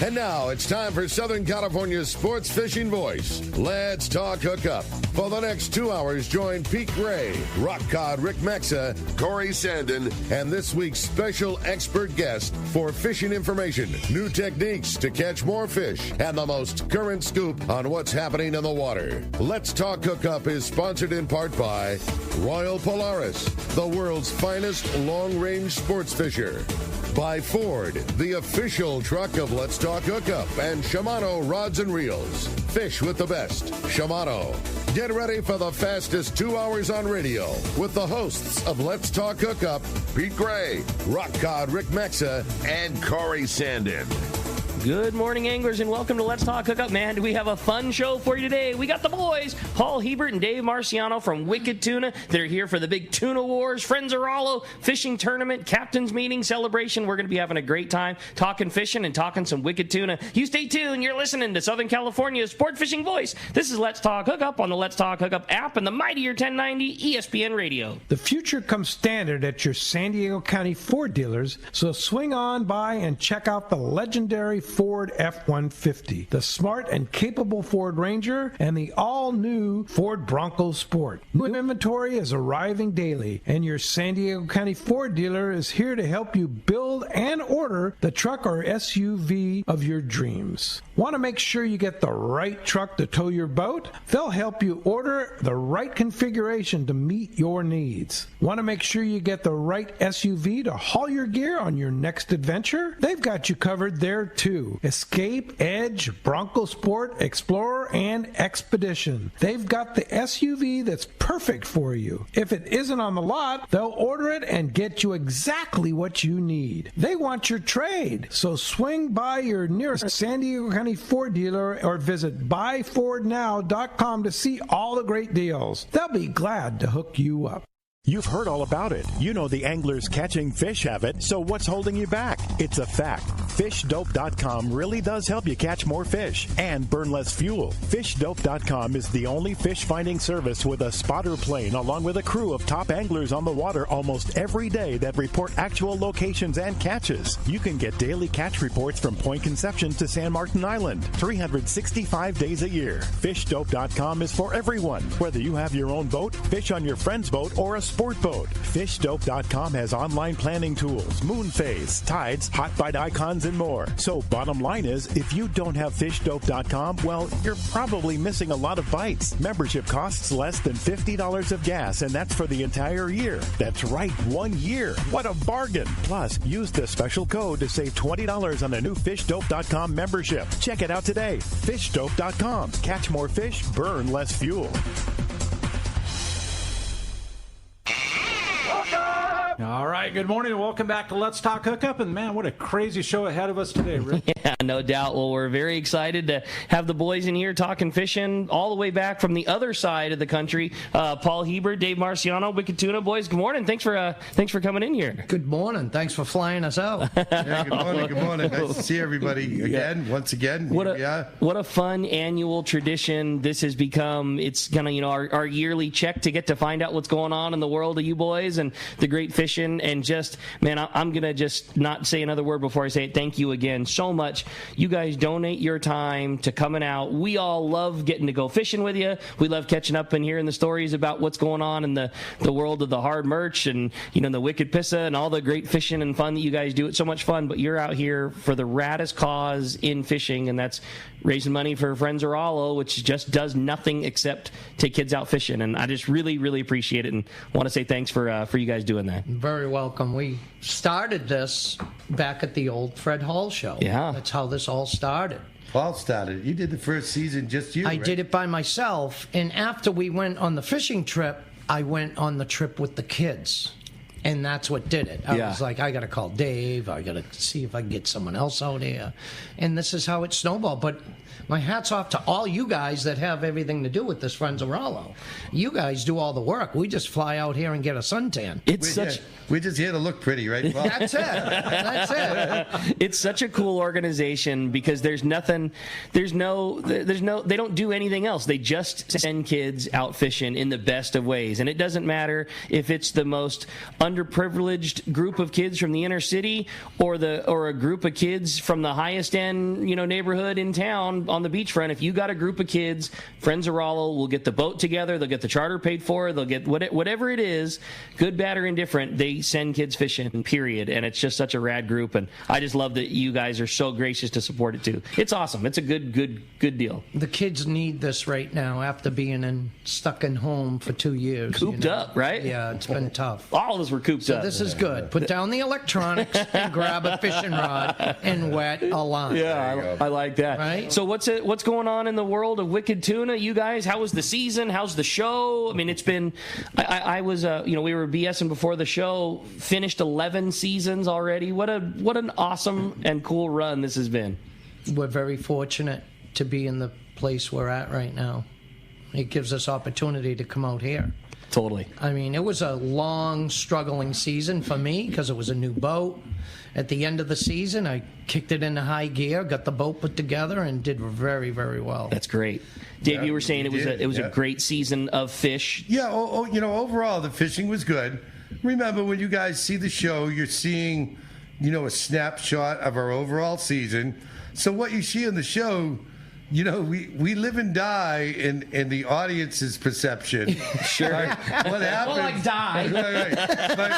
And now it's time for Southern California's sports fishing voice. Let's talk hookup. For the next 2 hours, join Pete Gray, Rock Cod Rick Maxa, Corey Sandin, and this week's special expert guest for fishing information, new techniques to catch more fish, and the most current scoop on what's happening in the water. Let's Talk Hookup is sponsored in part by Royal Polaris, the world's finest long-range sports fisher. By Ford, the official truck of Let's Talk Hookup, and Shimano Rods and Reels. Fish with the best. Shimano. Get ready for the fastest 2 hours on radio with the hosts of Let's Talk Hookup, Pete Gray, Rock Cod Rick Maxa, and Corey Sandin. Good morning, anglers, and welcome to Let's Talk Hookup. Man, do we have a fun show for you today. We got the boys, Paul Hebert and Dave Marciano from Wicked Tuna. They're here for the big Tuna Wars, Frenzarolo fishing tournament, captain's meeting celebration. We're going to be having a great time talking fishing and talking some Wicked Tuna. You stay tuned. You're listening to Southern California's sport fishing voice. This is Let's Talk Hookup on the Let's Talk Hookup app and the mightier 1090 ESPN radio. The future comes standard at your San Diego County Ford dealers, so swing on by and check out the legendary Ford F-150, the smart and capable Ford Ranger, and the all-new Ford Bronco Sport. New inventory is arriving daily, and your San Diego County Ford dealer is here to help you build and order the truck or SUV of your dreams. Want to make sure you get the right truck to tow your boat? They'll help you order the right configuration to meet your needs. Want to make sure you get the right SUV to haul your gear on your next adventure? They've got you covered there too. Escape, Edge, Bronco Sport, Explorer, and Expedition. They've got the SUV that's perfect for you. If it isn't on the lot, they'll order it and get you exactly what you need. They want your trade, so swing by your nearest San Diego County Ford dealer or visit buyfordnow.com to see all the great deals. They'll be glad to hook you up. You've heard all about it. You know the anglers catching fish have it, so what's holding you back? It's a fact. FishDope.com really does help you catch more fish and burn less fuel. FishDope.com is the only fish finding service with a spotter plane along with a crew of top anglers on the water almost every day that report actual locations and catches. You can get daily catch reports from Point Conception to San Martin Island, 365 days a year. FishDope.com is for everyone, whether you have your own boat, fish on your friend's boat, or a sport boat. FishDope.com has online planning tools, moon phase, tides, hot bite icons, and more. So bottom line is, if you don't have FishDope.com, well, you're probably missing a lot of bites. Membership costs less than $50 of gas, and that's for the entire year. That's right, 1 year. What a bargain. Plus, use the special code to save $20 on a new FishDope.com membership. Check it out today. FishDope.com. Catch more fish, burn less fuel. All right, good morning and welcome back to Let's Talk Hookup. And man, what a crazy show ahead of us today, Rick. Yeah, no doubt. Well, we're very excited to have the boys in here talking fishing all the way back from the other side of the country. Paul Hebert, Dave Marciano, Wicked Tuna. Boys, good morning. Thanks for coming in here. Good morning. Thanks for flying us out. Yeah, good morning. Good morning. Nice to see everybody again, once again. What a fun annual tradition this has become. It's kind of, our yearly check to get to find out what's going on in the world of you boys and the great fishing. And just, man, I'm going to just not say another word before I say it. Thank you again so much. You guys donate your time to coming out. We all love getting to go fishing with you. We love catching up and hearing the stories about what's going on in the world of the hard merch and, the Wicked Pissa and all the great fishing and fun that you guys do. It's so much fun, but you're out here for the raddest cause in fishing, and that's raising money for Frenzarolo, which just does nothing except take kids out fishing. And I just really, really appreciate it and want to say thanks for you guys doing that. Very welcome. We started this back at the old Fred Hall show. Yeah. That's how this all started. Paul started. You did the first season, just you. I did it by myself, and after we went on the fishing trip, I went on the trip with the kids. And that's what did it. I was like, I got to call Dave. I got to see if I can get someone else out here. And this is how it snowballed. But my hat's off to all you guys that have everything to do with this Frenzarolo. You guys do all the work. We just fly out here and get a suntan. We're just here to look pretty, right? Well, that's it. It's such a cool organization because they don't do anything else. They just send kids out fishing in the best of ways. And it doesn't matter if it's the most underprivileged group of kids from the inner city or a group of kids from the highest end, neighborhood in town on the beachfront, if you got a group of kids, Friends of Rollo will get the boat together, they'll get the charter paid for, they'll get whatever it is, good, bad, or indifferent, they send kids fishing, period. And it's just such a rad group, and I just love that you guys are so gracious to support it too. It's awesome. It's a good deal. The kids need this right now after being stuck in home for 2 years. Cooped up, right? Yeah, it's been tough. All of us were cooped up. So this is good. Put down the electronics and grab a fishing rod and wet a line. Yeah, I like that. Right? So what's going on in the world of Wicked Tuna? You guys, how was the season? How's the show? I mean, it's been. I was we were BSing before the show. Finished 11 seasons already. What an awesome and cool run this has been. We're very fortunate to be in the place we're at right now. It gives us opportunity to come out here. Totally. I mean, it was a long, struggling season for me because it was a new boat. At the end of the season, I kicked it into high gear, got the boat put together, and did very, very well. That's great. Dave, you were saying it was a great season of fish. Yeah, overall, the fishing was good. Remember, when you guys see the show, you're seeing, a snapshot of our overall season. So what you see in the show, we live and die in the audience's perception. Sure. Right? What happens? Well, like die. Right.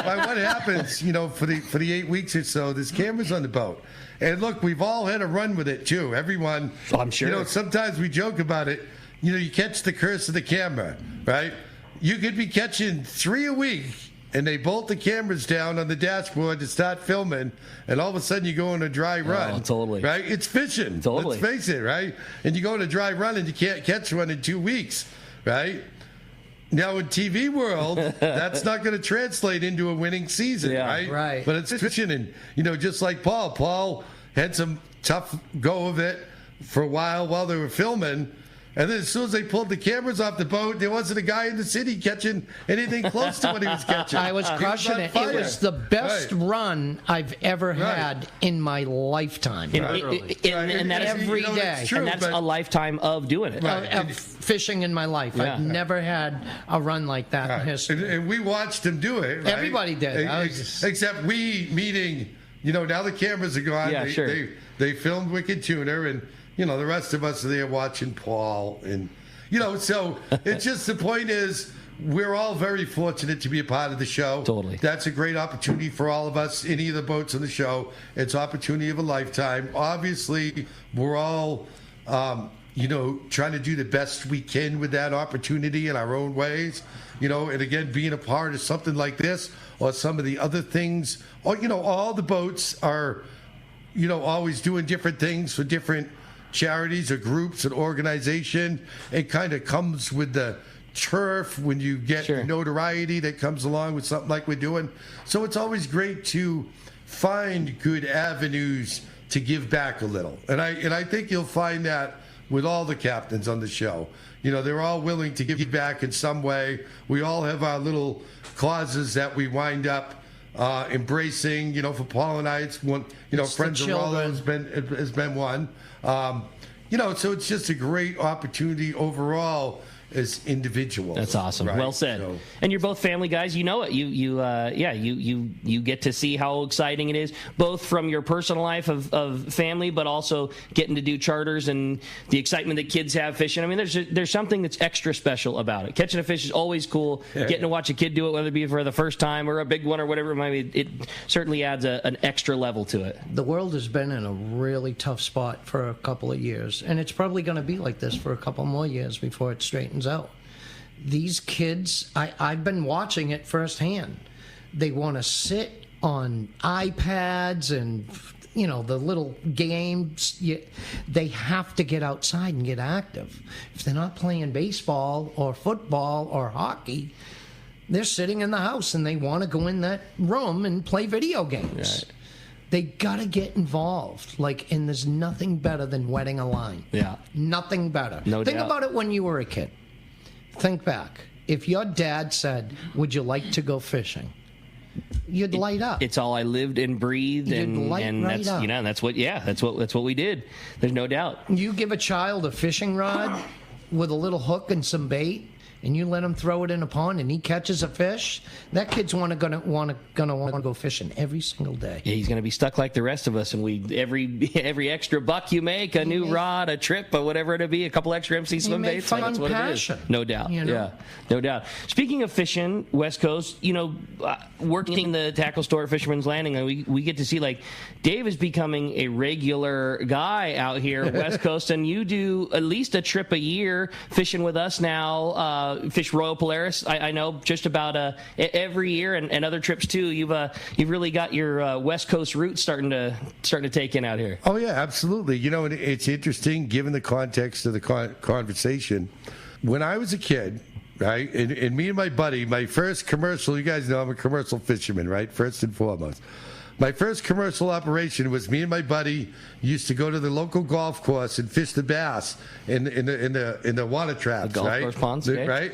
By what happens, for the 8 weeks or so, there's cameras on the boat. And look, we've all had a run with it too. Everyone. Oh, I'm sure. Sometimes we joke about it. You catch the curse of the camera, right? You could be catching 3 a week, and they bolt the cameras down on the dashboard to start filming, and all of a sudden you go on a dry run. Oh, totally. Right? It's fishing. Totally. Let's face it, right? And you go on a dry run and you can't catch one in 2 weeks, right? Now, in TV world, that's not going to translate into a winning season, right? Right. But it's fishing, and, just like Paul. Paul had some tough go of it for a while they were filming. And then as soon as they pulled the cameras off the boat, there wasn't a guy in the city catching anything close to what he was catching. I was crushing it. It was the best run I've ever had in my lifetime. And that's every day. True, and that's a lifetime of doing it. Of fishing in my life. Yeah. I've never had a run like that in history. And we watched him do it. Right? Everybody did. Except we meeting, now the cameras are gone. Yeah, sure. They filmed Wicked Tuna, and the rest of us are there watching Paul. And, so it's just the point is we're all very fortunate to be a part of the show. Totally. That's a great opportunity for all of us, any of the boats on the show. It's opportunity of a lifetime. Obviously, we're all, trying to do the best we can with that opportunity in our own ways. And again, being a part of something like this or some of the other things, all the boats are, always doing different things for different charities or groups and organization. It kind of comes with the turf when you get the notoriety that comes along with something like we're doing. So it's always great to find good avenues to give back a little. And I think you'll find that with all the captains on the show. They're all willing to give back in some way. We all have our little causes that we wind up embracing. For Paul and I, it's one. Friends of Rollo has been one. So it's just a great opportunity overall as individuals. That's awesome. Right? Well said. And you're both family guys. You know it. You get to see how exciting it is, both from your personal life of family, but also getting to do charters and the excitement that kids have fishing. I mean, there's something that's extra special about it. Catching a fish is always cool. Yeah. Getting to watch a kid do it, whether it be for the first time or a big one or whatever it might be, it certainly adds an extra level to it. The world has been in a really tough spot for a couple of years, and it's probably going to be like this for a couple more years before it straightens out. These kids, I've been watching it firsthand. They want to sit on iPads and the little games. They have to get outside and get active. If they're not playing baseball or football or hockey, they're sitting in the house and they want to go in that room and play video games. Right. They got to get involved. And there's nothing better than wetting a line. Yeah. Nothing better. No Think doubt. about it when you were a kid. Think back. If your dad said, "Would you like to go fishing?" You'd light up. It's all I lived and breathed, and that's up. That's what we did. There's no doubt. You give a child a fishing rod with a little hook and some bait, and you let him throw it in a pond and he catches a fish, that kid's gonna want to go fishing every single day. Yeah, he's going to be stuck like the rest of us, and every extra buck you make, a new rod, a trip, or whatever it'll be, a couple extra MC swim baits, that's what passion. it is. No doubt. You know? Yeah, no doubt. Speaking of fishing, West Coast, working the tackle store at Fisherman's Landing, we get to see, like, Dave is becoming a regular guy out here West Coast, and you do at least a trip a year fishing with us now. Fish Royal Polaris, I know, just about every year, and other trips too. You've really got your West Coast roots starting to take in out here. Oh yeah, absolutely. And it's interesting given the context of the conversation. When I was a kid, right, and me and my buddy, my first commercial. You guys know I'm a commercial fisherman, right? First and foremost. My first commercial operation was me and my buddy used to go to the local golf course and fish the bass in the water traps, the golf right? Course ponds, okay. Right?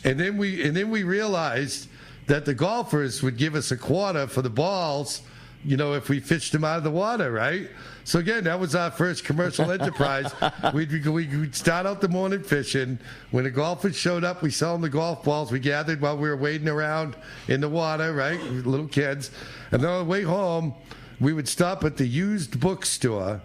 And then we realized that the golfers would give us a quarter for the balls, if we fished them out of the water, right? So again, that was our first commercial enterprise. We'd start out the morning fishing. When the golfers showed up, we sell them the golf balls. We gathered while we were wading around in the water, right? Little kids. And then on the way home, we would stop at the used bookstore,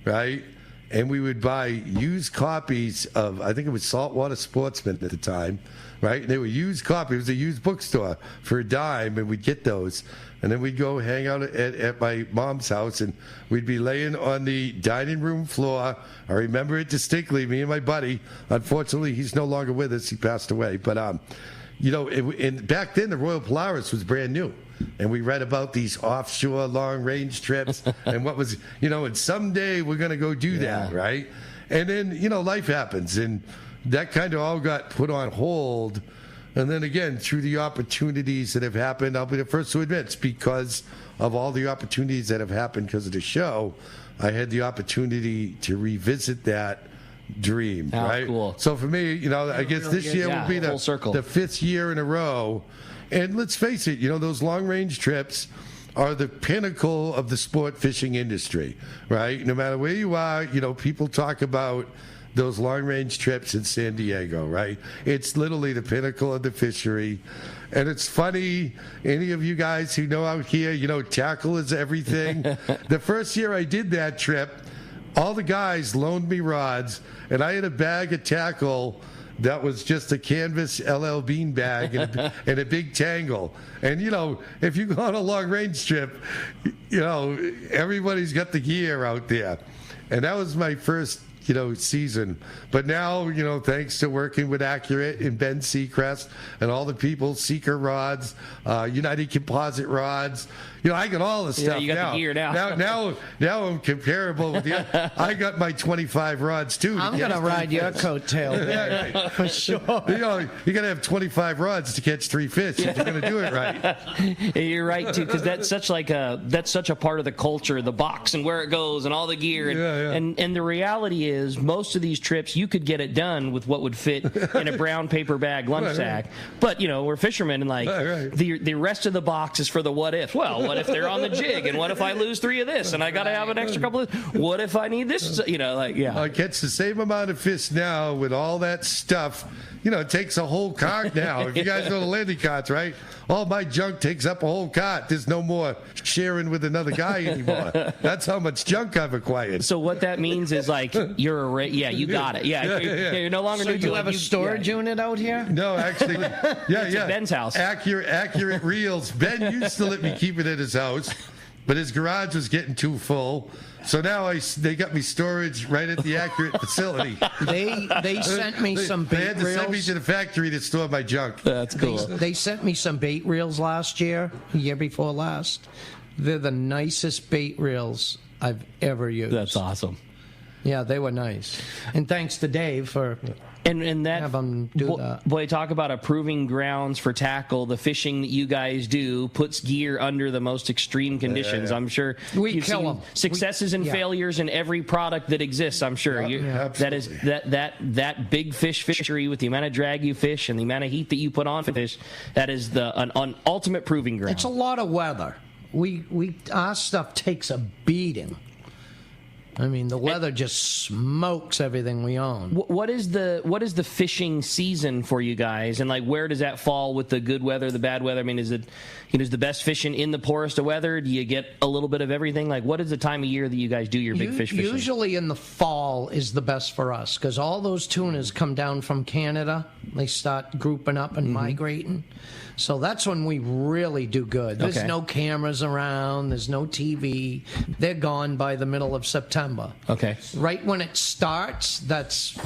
right? And we would buy used copies of, I think it was Saltwater Sportsman at the time, right? And they were used copies. It was a used bookstore for a dime, and we'd get those. And then we'd go hang out at my mom's house, and we'd be laying on the dining room floor. I remember it distinctly, me and my buddy. Unfortunately, he's no longer with us. He passed away. But, and back then, the Royal Polaris was brand new. And we read about these offshore long-range trips and what was, and someday we're going to go do that, right? And then, life happens, and that kind of all got put on hold. And then again, through the opportunities that have happened, I'll be the first to admit, it's because of all the opportunities that have happened because of the show, I had the opportunity to revisit that dream, right? Cool. So for me, I guess really this year will be the fifth year in a row. And let's face it, those long-range trips are the pinnacle of the sport fishing industry, right? No matter where you are, people talk about those long-range trips in San Diego, right? It's literally the pinnacle of the fishery. And it's funny, any of you guys who know out here, tackle is everything. The first year I did that trip, all the guys loaned me rods, and I had a bag of tackle that was just a canvas LL Bean bag and a big tangle. And, if you go on a long-range trip, everybody's got the gear out there. And that was my first season. But now, thanks to working with Accurate and Ben Seacrest and all the people, Seeker rods, United Composite rods, I got all the stuff. You got now. the gear now. Now I'm comparable with you. I got my 25 rods too. I'm going to ride your coattail there, yeah. for sure. You got to have 25 rods to catch 3 fish if you're going to do it right. You're right too, because that's such a part of the culture, the box and where it goes and all the gear. And, and the reality is, most of these trips you could get it done with what would fit in a brown paper bag lunch sack. But we're fishermen, and the rest of the box is for the what if. Well, what if they're on the jig, and what if I lose 3 of this, and I got to have an extra couple of. What if I need this? I catch the same amount of fish now with all that stuff. It takes a whole cart now. If you guys know the landing carts, right? All my junk takes up a whole cart. There's no more sharing with another guy anymore. That's how much junk I've acquired. So what that means is you got it. You're no longer. So you have a storage unit out here? No, actually, at Ben's house. Accurate reels. Ben used to let me keep it at his house, but his garage was getting too full. So now they got me storage right at the Accurate facility. They sent me some bait reels. They had to send me to the factory to store my junk. That's cool. They sent me some bait reels last year, year before last. They're the nicest bait reels I've ever used. That's awesome. Yeah, they were nice. And thanks to Dave for and that, have them do that. Boy, talk about a proving grounds for tackle. The fishing that you guys do puts gear under the most extreme conditions. I'm sure you've seen successes and failures in every product that exists. I'm sure that is that big fish fishery with the amount of drag you fish and the amount of heat that you put on fish. That is an ultimate proving ground. It's a lot of weather. Our stuff takes a beating. I mean, the weather just smokes everything we own. What is the fishing season for you guys, and like where does that fall with the good weather, the bad weather? I mean, is it is the best fishing in the poorest of weather? Do you get a little bit of everything? Like, what is the time of year that you guys do your big fish fishing? Usually in the fall is the best for us because all those tunas come down from Canada. They start grouping up and migrating. So that's when we really do good. There's no cameras around. There's no TV. They're gone by the middle of September. Okay. Right when it starts, that's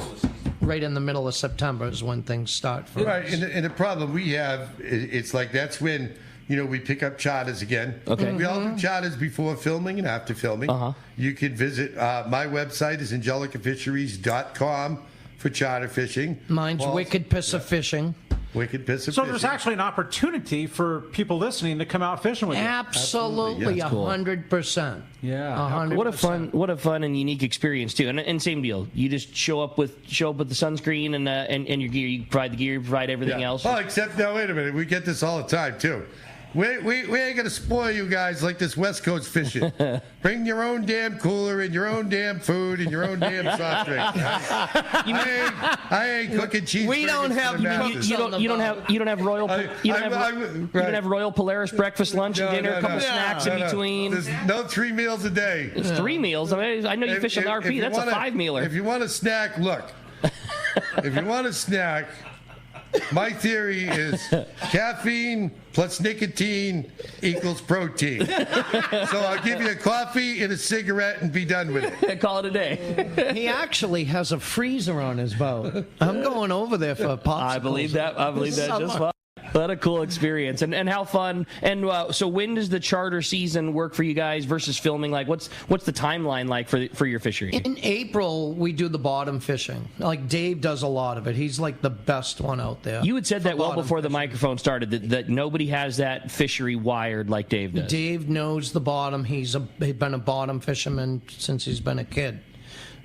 right in the middle of September is when things start for us. And the problem we have, it's like that's when, we pick up charters again. Okay. We all do charters before filming and after filming. You can visit, my website is angelicafisheries.com for charter fishing. Mine's Wicked Piss of Fishing. Wicked Piss of So Fishing. there's actually an opportunity for people listening to come out fishing with you. Absolutely, 100%. Yeah. 100%. What a fun and unique experience too. And same deal. You just show up with the sunscreen and your gear. You provide the gear, you provide everything else. Oh, except now wait a minute. We get this all the time too. We ain't gonna spoil you guys like this West Coast fishing. Bring your own damn cooler and your own damn food and your own damn soft drink. I ain't cooking cheese. We don't have you don't have Royal Polaris breakfast, lunch, and dinner, a couple snacks in between. There's no 3 meals a day. It's 3 meals. I know you fish in the RP. That's a 5-mealer. If you want a snack, look. If you want a snack, my theory is caffeine plus nicotine equals protein. So I'll give you a coffee and a cigarette and be done with it. Call it a day. He actually has a freezer on his boat. I'm going over there for popsicles. I believe that just well. What a cool experience, and how fun. And so when does the charter season work for you guys versus filming? Like, what's the timeline like for your fishery? In April, we do the bottom fishing. Like, Dave does a lot of it. He's like the best one out there. You had said that well before the microphone started, that nobody has that fishery wired like Dave does. Dave knows the bottom. He's been a bottom fisherman since he's been a kid.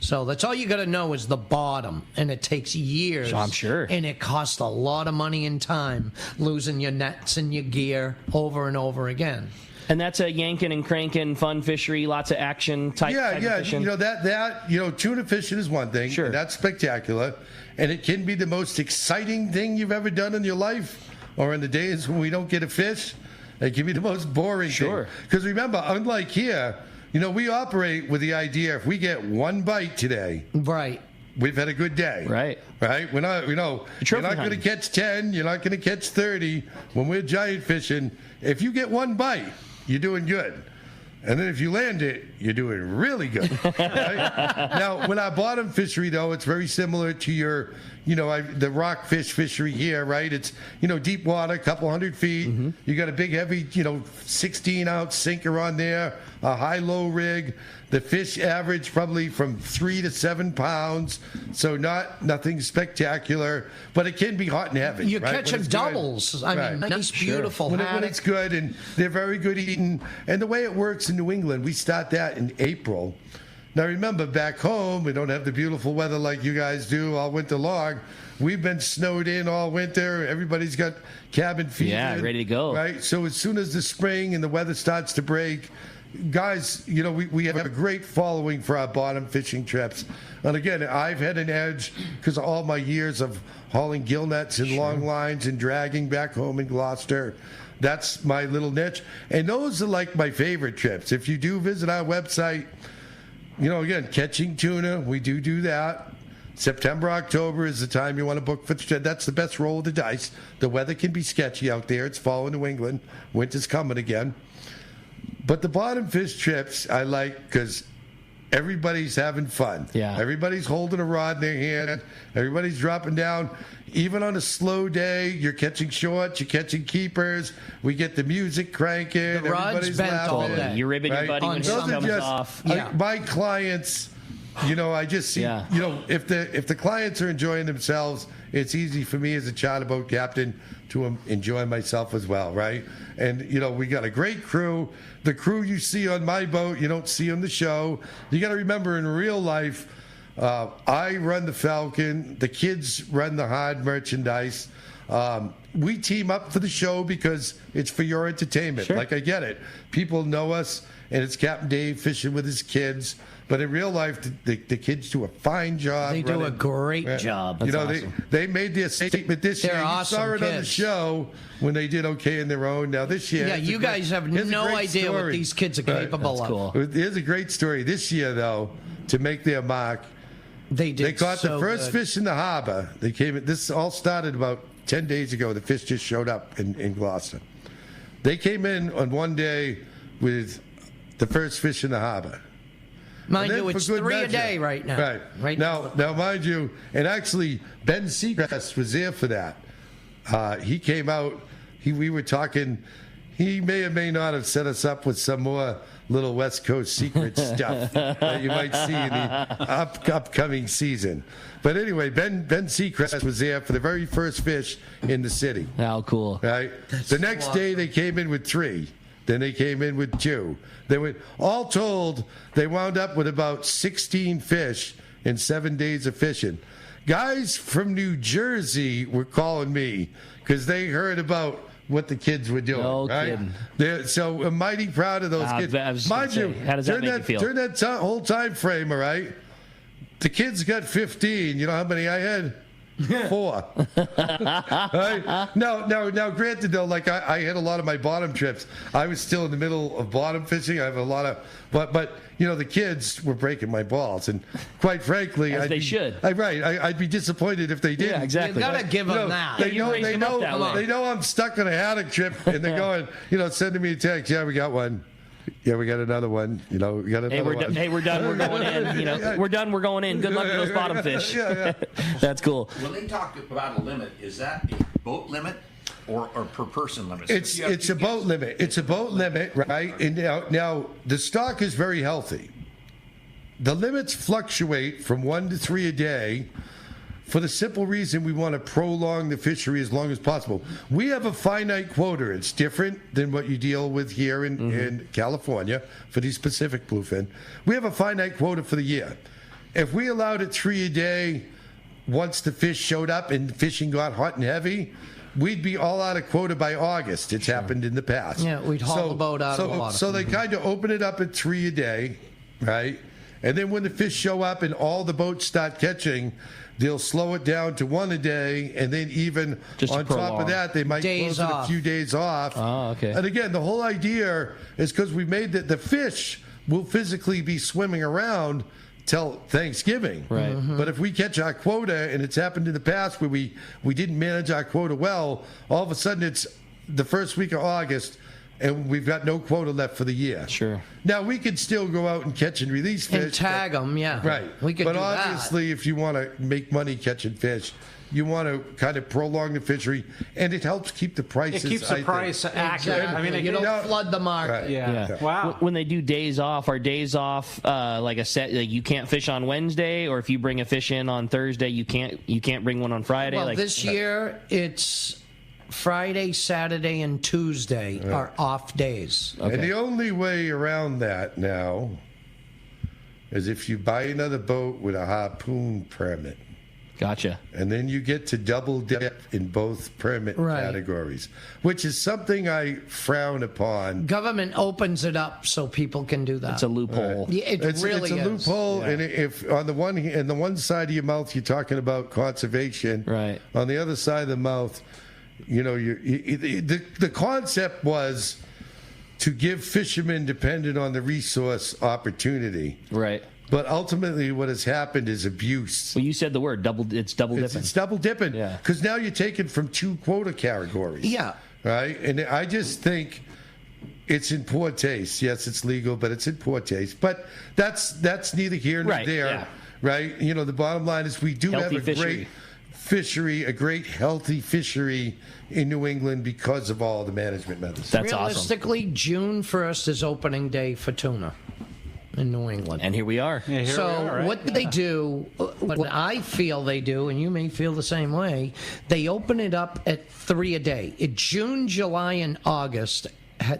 So that's all you got to know is the bottom, and it takes years. I'm sure. And it costs a lot of money and time, losing your nets and your gear over and over again. And that's a yanking and cranking fun fishery, lots of action type of fishing. Tuna fishing is one thing. Sure. And that's spectacular, and it can be the most exciting thing you've ever done in your life, or in the days when we don't get a fish, it can be the most boring thing. Because remember, unlike here, we operate with the idea if we get one bite today, right, we've had a good day. Right. We're not, you're not going to catch 10, you're not going to catch 30. When we're giant fishing, if you get one bite, you're doing good. And then if you land it, you're doing really good. Right? Now, with our bottom fishery, though, it's very similar to your, the rockfish fishery here, right? It's, deep water, a couple 100 feet. Mm-hmm. You got a big, heavy, 16-ounce sinker on there, a high-low rig. The fish average probably from 3 to 7 pounds, so nothing spectacular, but it can be hot and heavy. You're catching doubles. I mean, nice, beautiful. When it's good, and they're very good eating. And the way it works in New England, we start that in April. Now, remember, back home, we don't have the beautiful weather like you guys do all winter long. We've been snowed in all winter. Everybody's got cabin fever. Yeah, ready to go. Right? So as soon as the spring and the weather starts to break, guys, we have a great following for our bottom fishing trips. And again, I've had an edge because of all my years of hauling gill nets and long lines and dragging back home in Gloucester. That's my little niche. And those are like my favorite trips. If you do visit our website, again, catching tuna, we do that. September, October is the time you want to book for the trip. That's the best roll of the dice. The weather can be sketchy out there. It's fall in New England. Winter's coming again. But the bottom fish trips I like because everybody's having fun. Yeah. Everybody's holding a rod in their hand. Everybody's dropping down. Even on a slow day, you're catching shorts, you're catching keepers. We get the music cranking. The rod's everybody's bent laughing. all day. You're ribbing your buddy when he comes off. My clients, I just see, if the clients are enjoying themselves, it's easy for me as a charter boat captain to enjoy myself as well, right? And, we got a great crew. The crew you see on my boat, you don't see on the show. You got to remember, in real life, I run the Falcon. The kids run the hard merchandise. We team up for the show because it's for your entertainment. Sure. Like, I get it. People know us, and it's Captain Dave fishing with his kids. But in real life, the kids do a fine job. They do a great job. You know, awesome. they made their statement this year. Awesome You saw it on the kids. show when they did okay in their own. Now this year, Yeah, you guys have no idea what these kids are capable of. Cool. Here's a great story. This year, though, to make their mark, They did. they caught so the first good. fish in the harbor. They came. This all started about 10 days ago. The fish just showed up in Gloucester. They came in on one day with the first fish in the harbor. Mind And then you, for it's good 3 a measure- day right now. Right now, mind you, and actually, Ben Seacrest was there for that. He came out. We were talking. He may or may not have set us up with some more little West Coast secret stuff that you might see in the upcoming season. But anyway, Ben Seacrest was there for the very first fish in the city. How cool. Right. The next day, they came in with 3. Then they came in with 2. They went, all told, they wound up with about 16 fish in 7 days of fishing. Guys from New Jersey were calling me because they heard about what the kids were doing. No right? kidding. So I'm mighty proud of those kids. I was gonna say, how does that make you feel? During that whole time frame, all right, the kids got 15. You know how many I had? 4. Right? Now, granted, though, like I had a lot of my bottom trips. I was still in the middle of bottom fishing. I have a lot of, but you know, the kids were breaking my balls, and quite frankly, As they should. I'd be disappointed if they didn't. Yeah, exactly. You gotta give them that. They you know, raised they them up know, that way. they know I'm stuck on a haddock trip, and they're going, you know, sending me a text. Yeah, we got one. Yeah, we got another one. You know, we got another one. Hey, we're done. We're going in. You know, we're done. We're going in. Good luck with those bottom fish. That's cool. When they talk about a limit, is that a boat limit or per person limit? It's a boat limit. It's a boat limit, right? And now the stock is very healthy. The limits fluctuate from 1 to 3 a day for the simple reason we want to prolong the fishery as long as possible. We have a finite quota. It's different than what you deal with here in California for these Pacific bluefin. We have a finite quota for the year. If we allowed it 3 a day once the fish showed up and fishing got hot and heavy, we'd be all out of quota by August. It's happened in the past. Yeah, we'd haul the boat out of the water. So they kind of open it up at 3 a day, right? And then when the fish show up and all the boats start catching, they'll slow it down to 1 a day, and then even Just to on top prolong. of that, they might Days close it a off. few days off. Oh, okay. And again, the whole idea is because we made that the fish will physically be swimming around till Thanksgiving. Right. But if we catch our quota, and it's happened in the past where we didn't manage our quota well, all of a sudden it's the first week of August, and we've got no quota left for the year. Sure. Now, we could still go out and catch and release fish. And tag them, yeah. Right. We could but do obviously, if you want to make money catching fish, you want to kind of prolong the fishery, and it helps keep the prices. It keeps the price that. accurate. Exactly. I mean, you don't No. flood the market. Right. Yeah. Wow. When they do days off, are days off like a set? Like you can't fish on Wednesday, or if you bring a fish in on Thursday, you can't bring one on Friday. Well, like this year it's Friday, Saturday, and Tuesday are off days. And the only way around that now is if you buy another boat with a harpoon permit. Gotcha. And then you get to double dip in both permit Right. categories, which is something I frown upon. Government opens it up so people can do that. It's a loophole. Yeah, it It's really a is. loophole, and if on the one side of your mouth you're talking about conservation, Right. On the other side of the mouth, you know, the concept was to give fishermen, dependent on the resource, opportunity. Right. But ultimately, what has happened is abuse. Well, you said the word double. It's double dipping. It's double dipping. Yeah. Because now you're taking from 2 quota categories. Yeah. Right? And I just think it's in poor taste. Yes, it's legal, but it's in poor taste. But that's neither here nor Right, there. yeah. Right? You know, the bottom line is we do Healthy have a fishery. great fishery, a great healthy fishery in New England because of all the management methods. That's awesome. Realistically, June 1st is opening day for tuna in New England. And here we are. Yeah, here So we are, right? what they do, what I feel they do, and you may feel the same way, they open it up at 3 a day. In June, July, and August,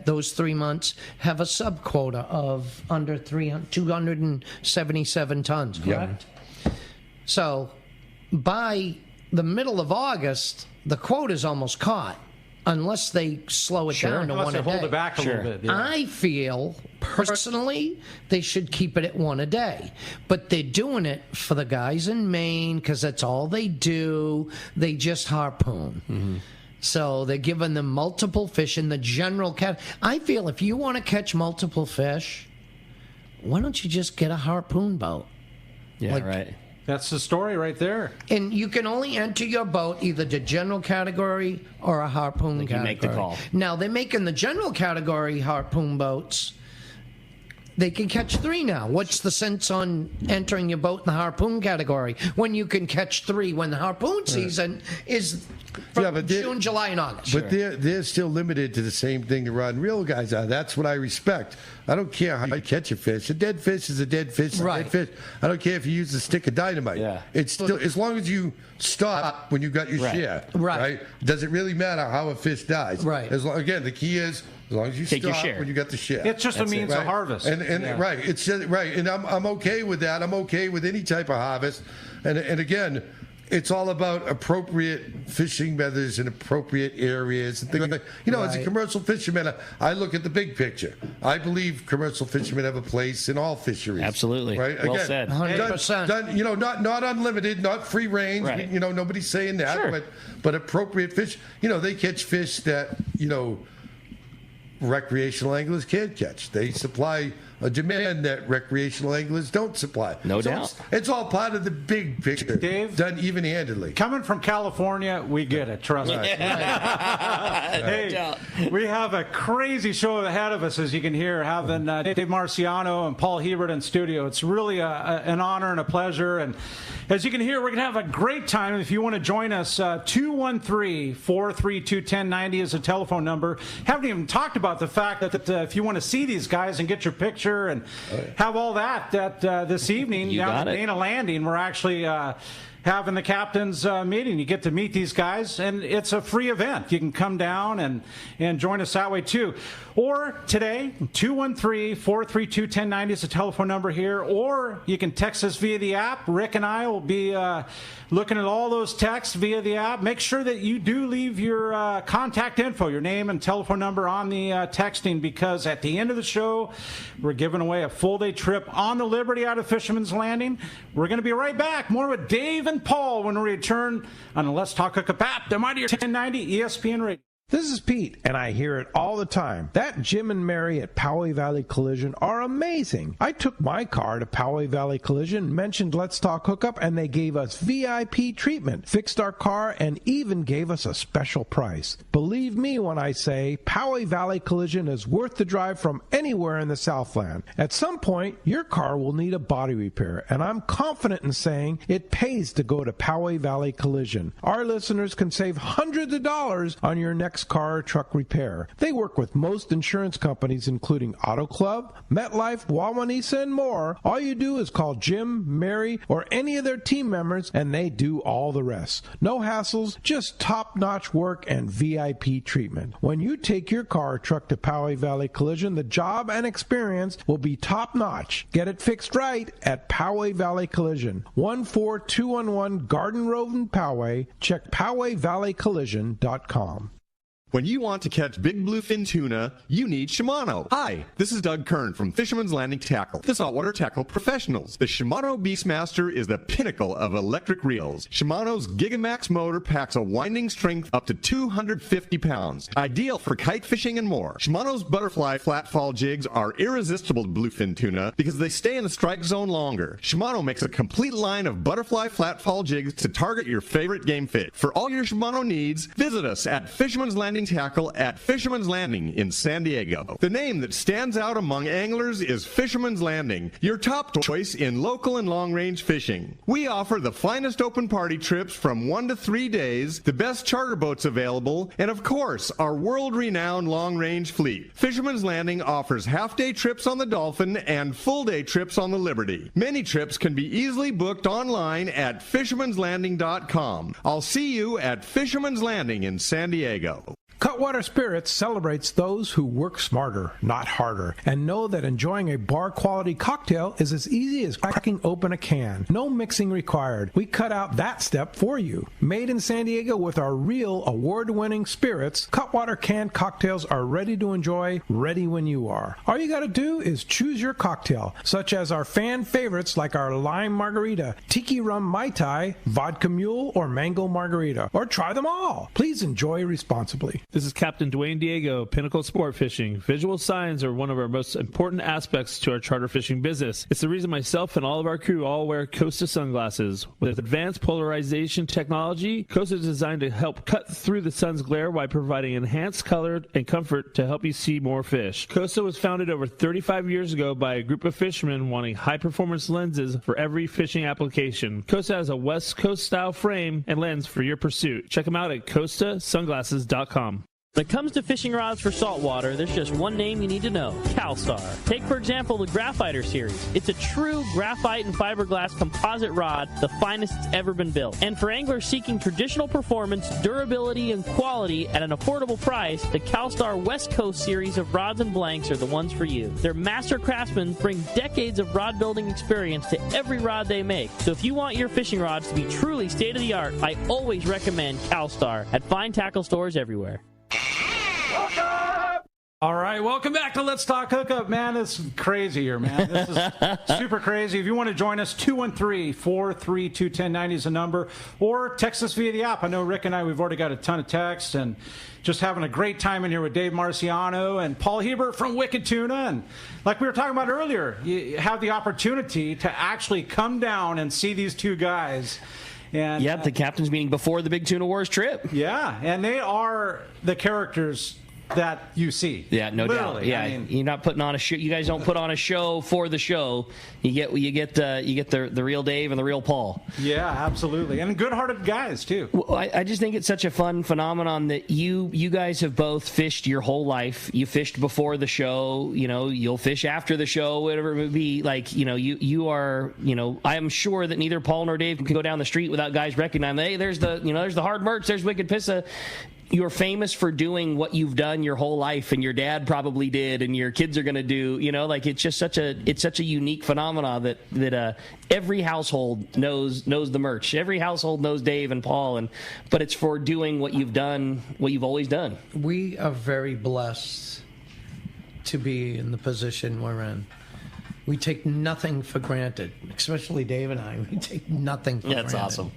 those 3 months have a sub-quota of under 277 tons, correct? So by the middle of August, the quota's almost caught. Unless they slow it down to Unless one they a day. hold it back a little bit. Yeah. I feel, personally, they should keep it at one a day. But they're doing it for the guys in Maine because that's all they do. They just harpoon. Mm-hmm. So they're giving them multiple fish in the general cat. I feel if you want to catch multiple fish, why don't you just get a harpoon boat? Yeah, right. That's the story right there. And you can only enter your boat either the general category or a harpoon category. You make the call. Now, they're making the general category harpoon boats. They can catch 3 now. What's the sense on entering your boat in the harpoon category when you can catch 3 when the harpoon season is from June, July, and August? But they're still limited to the same thing the rod and reel guys are. That's what I respect. I don't care how you catch a fish. A dead fish is a dead fish. Is a dead fish. I don't care if you use a stick of dynamite. Yeah. It's still, as long as you stop when you got your share. Right. Does it really matter how a fish dies? Right. Again, the key is as long as you stop when you got the share. It's just a means of harvest. Right. It's just, right. And I'm okay with that. I'm okay with any type of harvest. And again, it's all about appropriate fishing methods in appropriate areas and things like that. You know, as a commercial fisherman, I look at the big picture. I believe commercial fishermen have a place in all fisheries. Absolutely. Right? Well Again, said. 100%. Done, you know, not unlimited, not free range. Right. You know, nobody's saying that. Sure. But appropriate fish. You know, they catch fish that, you know, recreational anglers can't catch. They supply a demand that recreational anglers don't supply. No doubt. It's all part of the big picture. Dave, done even-handedly. Coming from California, we get it. Trust me. Hey, we have a crazy show ahead of us, as you can hear, having Dave Marciano and Paul Hebert in studio. It's really an honor and a pleasure. And as you can hear, we're going to have a great time. If you want to join us, 213-432-1090 is a telephone number. Haven't even talked about the fact that if you want to see these guys and get your picture and have all that this evening down at Dana Landing, we're actually having the captain's meeting. You get to meet these guys, and it's a free event. You can come down and join us that way, too. Or today, 213-432-1090 is the telephone number here, or you can text us via the app. Rick and I will be looking at all those texts via the app. Make sure that you do leave your contact info, your name and telephone number on the texting, because at the end of the show, we're giving away a full-day trip on the Liberty out of Fisherman's Landing. We're going to be right back. More with Dave and Paul when we return on the Let's Talk Hookup app, the Mighty 1090 ESPN Radio. This is Pete, and I hear it all the time. That Jim and Mary at Poway Valley Collision are amazing. I took my car to Poway Valley Collision, mentioned Let's Talk Hookup, and they gave us VIP treatment, fixed our car, and even gave us a special price. Believe me when I say Poway Valley Collision is worth the drive from anywhere in the Southland. At some point, your car will need a body repair, and I'm confident in saying it pays to go to Poway Valley Collision. Our listeners can save hundreds of dollars on your next car or truck repair. They work with most insurance companies, including Auto Club, MetLife, Wawanesa, and more. All you do is call Jim, Mary, or any of their team members, and they do all the rest. No hassles, just top-notch work and VIP treatment. When you take your car or truck to Poway Valley Collision, the job and experience will be top-notch. Get it fixed right at Poway Valley Collision, 14211 Garden Road in Poway. Check PowayValleyCollision.com. When you want to catch big bluefin tuna, you need Shimano. Hi, this is Doug Kern from Fisherman's Landing Tackle, the saltwater tackle professionals. The Shimano Beastmaster is the pinnacle of electric reels. Shimano's Gigamax motor packs a winding strength up to 250 pounds, ideal for kite fishing and more. Shimano's butterfly flatfall jigs are irresistible to bluefin tuna because they stay in the strike zone longer. Shimano makes a complete line of butterfly flatfall jigs to target your favorite game fish. For all your Shimano needs, visit us at Fisherman's Landing Tackle at Fisherman's Landing in San Diego. The name that stands out among anglers is Fisherman's Landing, your top choice in local and long-range fishing. We offer the finest open party trips from 1 to 3 days, the best charter boats available, and of course, our world-renowned long-range fleet. Fisherman's Landing offers half-day trips on the Dolphin and full-day trips on the Liberty. Many trips can be easily booked online at fishermanslanding.com. I'll see you at Fisherman's Landing in San Diego. Cutwater Spirit celebrates those who work smarter, not harder, and know that enjoying a bar-quality cocktail is as easy as cracking open a can. No mixing required. We cut out that step for you. Made in San Diego with our real award-winning spirits, Cutwater canned cocktails are ready to enjoy, ready when you are. All you gotta do is choose your cocktail, such as our fan favorites like our lime margarita, tiki rum mai tai, vodka mule, or mango margarita, or try them all. Please enjoy responsibly. This is Captain Dwayne Diego, Pinnacle Sport Fishing. Visual signs are one of our most important aspects to our charter fishing business. It's the reason myself and all of our crew all wear Costa sunglasses. With advanced polarization technology, Costa is designed to help cut through the sun's glare while providing enhanced color and comfort to help you see more fish. Costa was founded over 35 years ago by a group of fishermen wanting high-performance lenses for every fishing application. Costa has a West Coast style frame and lens for your pursuit. Check them out at CostaSunglasses.com. When it comes to fishing rods for saltwater, there's just one name you need to know, CalStar. Take, for example, the Graphiter series. It's a true graphite and fiberglass composite rod, the finest it's ever been built. And for anglers seeking traditional performance, durability, and quality at an affordable price, the CalStar West Coast series of rods and blanks are the ones for you. Their master craftsmen bring decades of rod building experience to every rod they make. So if you want your fishing rods to be truly state-of-the-art, I always recommend CalStar at fine tackle stores everywhere. All right, welcome back to Let's Talk Hookup, man. It's crazy here, man. This is super crazy. If you want to join us, 213-432-1090 is the number, or text us via the app. I know Rick and I, we've already got a ton of texts, and just having a great time in here with Dave Marciano and Paul Hebert from Wicked Tuna. And like we were talking about earlier, you have the opportunity to actually come down and see these two guys. And, yep, the captain's meeting before the Big Tuna Wars trip. Yeah, and they are the characters that you see. Yeah, no Literally. doubt. Yeah, I mean, you're not putting on a show. You guys don't put on a show for the show. You get the real Dave and the real Paul. Yeah, absolutely, and good-hearted guys too. Well, I just think it's such a fun phenomenon that you guys have both fished your whole life. You fished before the show. You know, you'll fish after the show, whatever it may be. Like, you know, you are. You know, I am sure that neither Paul nor Dave can go down the street without guys recognizing, hey, there's the hard merch. There's Wicked Pissa. You're famous for doing what you've done your whole life, and your dad probably did, and your kids are going to do. You know, like it's just such a unique phenomenon that every household knows the merch. Every household knows Dave and Paul, but it's for doing what you've done, what you've always done. We are very blessed to be in the position we're in. We take nothing for granted, especially Dave and I. We take nothing for granted. That's awesome.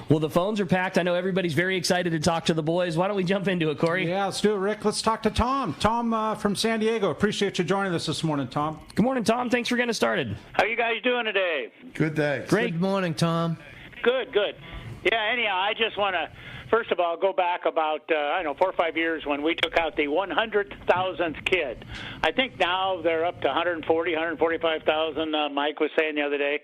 Well, the phones are packed. I know everybody's very excited to talk to the boys. Why don't we jump into it, Corey? Yeah, let's do it, Rick. Let's talk to Tom. Tom from San Diego. Appreciate you joining us this morning, Tom. Good morning, Tom. Thanks for getting us started. How you guys doing today? Good, thanks. Great. Good morning, Tom. Good. Yeah, anyhow, I just want to, first of all, go back about, 4 or 5 years when we took out the 100,000th kid. I think now they're up to 140, 145,000, Mike was saying the other day.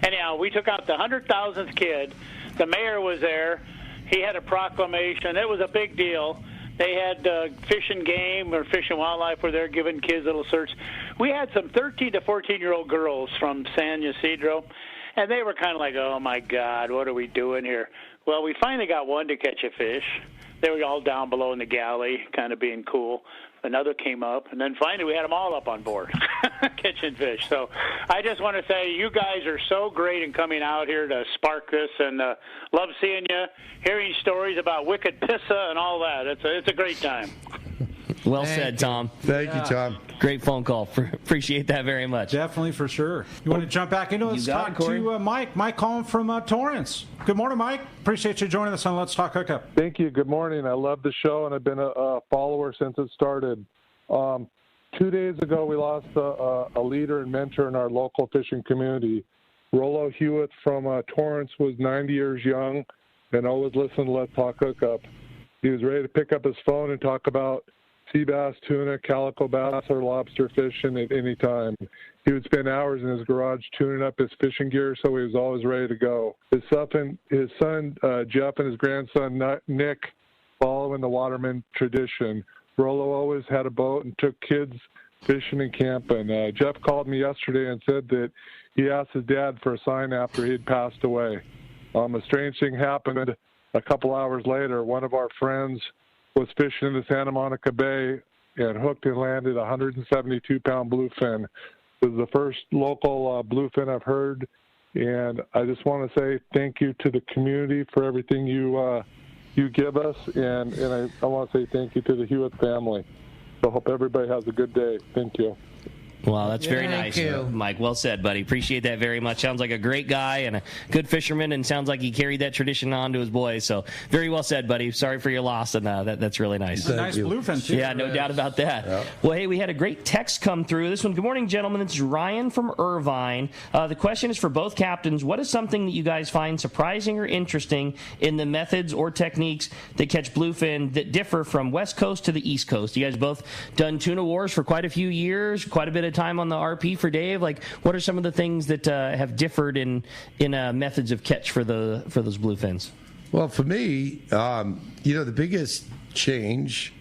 Anyhow, we took out the 100,000th kid. The mayor was there. He had a proclamation. It was a big deal. They had Fish and Game or Fish and Wildlife were there giving kids little search. We had some 13 to 14-year-old girls from San Ysidro, and they were kind of like, oh, my God, what are we doing here? Well, we finally got one to catch a fish. They were all down below in the galley, kind of being cool. Another came up, and then finally we had them all up on board catching fish. So I just want to say you guys are so great in coming out here to spark this, and love seeing you, hearing stories about Wicked Pissa and all that. It's a great time. Well said, Tom. Thank you, Tom. Great phone call. Appreciate that very much. Definitely, for sure. You want to jump back into it? Let's talk to Mike. Mike calling from Torrance. Good morning, Mike. Appreciate you joining us on Let's Talk Hookup. Thank you. Good morning. I love the show, and I've been a follower since it started. 2 days ago, we lost a leader and mentor in our local fishing community. Rollo Hewitt from Torrance was 90 years young and always listened to Let's Talk Hookup. He was ready to pick up his phone and talk about sea bass, tuna, calico bass, or lobster fishing at any time. He would spend hours in his garage tuning up his fishing gear, so he was always ready to go. His son Jeff and his grandson Nick following the waterman tradition. Rollo always had a boat and took kids fishing and camping. Jeff called me yesterday and said that he asked his dad for a sign after he had passed away. A strange thing happened a couple hours later. One of our friends was fishing in the Santa Monica Bay and hooked and landed a 172-pound bluefin. It was the first local bluefin I've heard, and I just want to say thank you to the community for everything you give us, and I want to say thank you to the Hewitt family. So I hope everybody has a good day. Thank you. Well, that's very nice, Mike. Well said, buddy. Appreciate that very much. Sounds like a great guy and a good fisherman, and sounds like he carried that tradition on to his boys. So very well said, buddy. Sorry for your loss, and that's really nice. It's a nice bluefin, too. Yeah, no doubt about that. Yeah. Well, hey, we had a great text come through. This one, good morning, gentlemen. This is Ryan from Irvine. The question is for both captains. What is something that you guys find surprising or interesting in the methods or techniques that catch bluefin that differ from West Coast to the East Coast? You guys both done tuna wars for quite a few years, quite a bit of time on the RP for Dave. Like, what are some of the things that have differed in methods of catch for those bluefins? Well, for me, the biggest change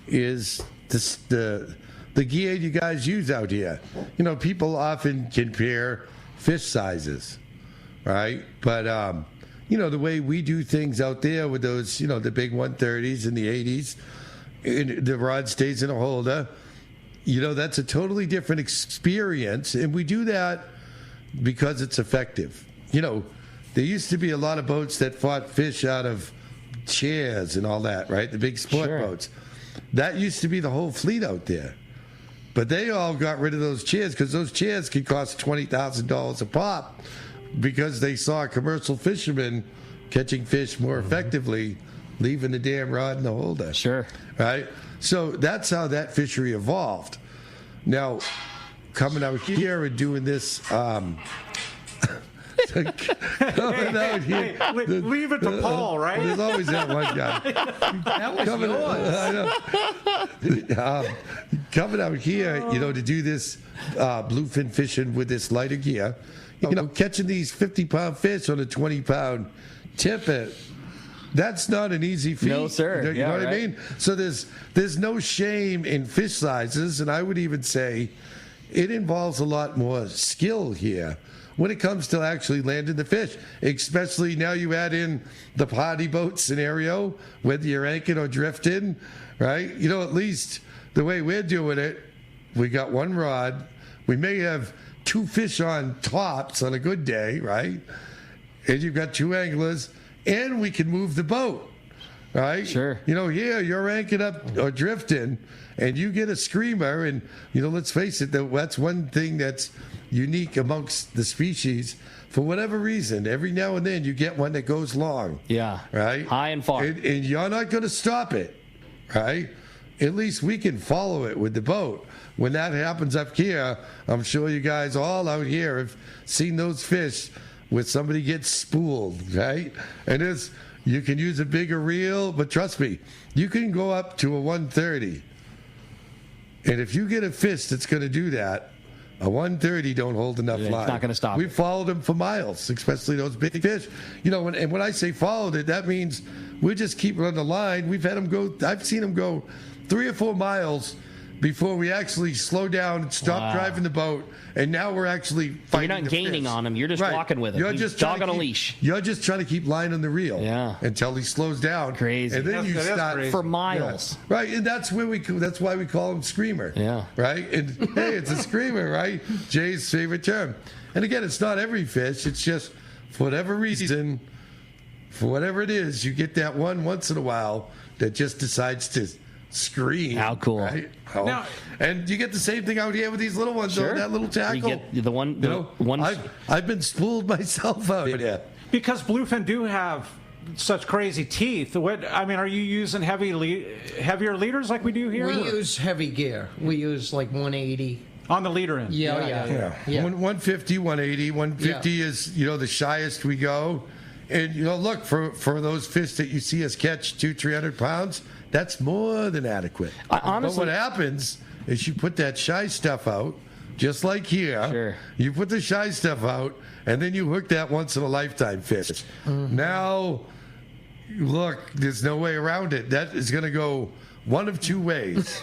is the gear you guys use out here. People often compare fish sizes, right? But the way we do things out there with those, the big 130s and the 80s, and the rod stays in a holder. That's a totally different experience, and we do that because it's effective. There used to be a lot of boats that fought fish out of chairs and all that, right? The big sport boats. That used to be the whole fleet out there. But they all got rid of those chairs because those chairs could cost $20,000 a pop because they saw commercial fishermen catching fish more effectively, leaving the damn rod in the holder. Sure. Right? So that's how that fishery evolved. Now, coming out here and doing this, leave it to Paul, right? There's always that one guy. That was yours. I know. Coming out here, to do this bluefin fishing with this lighter gear, catching these 50-pound fish on a 20-pound tippet. That's not an easy feat. No, sir. You know what I mean? So there's no shame in fish sizes, and I would even say it involves a lot more skill here when it comes to actually landing the fish, especially now you add in the party boat scenario, whether you're anchored or drifting, right? At least the way we're doing it, we got one rod. We may have two fish on tops on a good day, right? And you've got two anglers. And we can move the boat, right? Sure. Here you're anchored up or drifting, and you get a screamer, and let's face it, that's one thing that's unique amongst the species. For whatever reason, every now and then you get one that goes long. Yeah. Right. High and far. And you're not going to stop it, right? At least we can follow it with the boat. When that happens up here, I'm sure you guys all out here have seen those fish where somebody gets spooled, right? And you can use a bigger reel, but trust me, you can go up to a 130. And if you get a fish that's going to do that, a 130 don't hold enough line. It's not going to stop. We followed them for miles, especially those big fish. And when I say followed it, that means we just keep on the line. We've had them go, I've seen them go 3 or 4 miles before we actually slow down and stop driving the boat, and now we're actually fighting. You're not gaining fish. on him. You're just walking with him. You're just dog on a leash. You're just trying to keep line on the reel until he slows down. Crazy. And then you start for miles. Yeah. Right, and that's why we call him screamer. Yeah. Right? And hey, it's a screamer, right? Jay's favorite term. And again, it's not every fish. It's just for whatever reason, for whatever it is, you get that one once in a while that just decides to scream. How cool. Right? Now, and you get the same thing out here with these little ones, though, that little tackle. You get the one. I've been spooled myself out here. Because bluefin do have such crazy teeth. Are you using heavier leaders like we do here? We use heavy gear. We use like 180. On the leader end. Yeah. 150, 180. 150 is, the shyest we go. And, look, for those fish that you see us catch 200-300 pounds, that's more than adequate. Honestly, but what happens is you put that shy stuff out, just like here. Sure. You put the shy stuff out, and then you hook that once-in-a-lifetime fish. Mm-hmm. Now, look, there's no way around it. That is going to go one of two ways.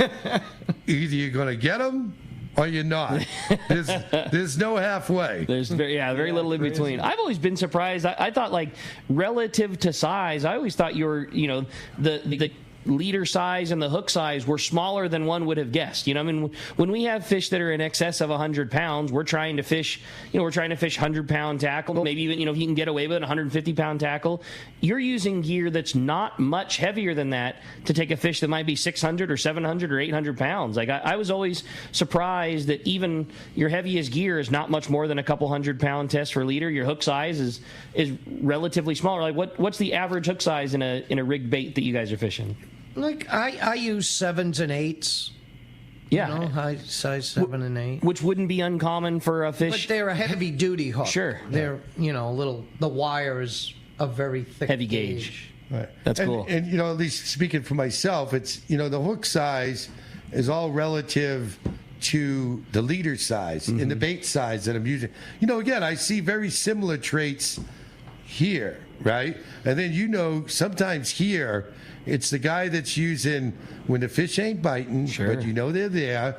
Either you're going to get them, or you're not. There's no halfway. There's very little in between. I've always been surprised. I thought, like, relative to size, I always thought you were, the leader size and the hook size were smaller than one would have guessed. You know, I mean, when we have fish that are in excess of 100 pounds, we're trying to fish 100-pound tackle, maybe even, if you can get away with a 150-pound tackle. You're using gear that's not much heavier than that to take a fish that might be 600 or 700 or 800 pounds. Like, I was always surprised that even your heaviest gear is not much more than a couple 100-pound test for leader. Your hook size is relatively smaller. Like, what's the average hook size in a rigged bait that you guys are fishing? Like, I use 7s and 8s. Yeah. High size 7 and 8. Which wouldn't be uncommon for a fish. But they're a heavy duty hook. Sure. They're, the wire is a very thick heavy gauge. Right. That's cool. And, at least speaking for myself, it's, the hook size is all relative to the leader size and the bait size that I'm using. Again, I see very similar traits here, right? And then, sometimes here, it's the guy that's using when the fish ain't biting, but they're there.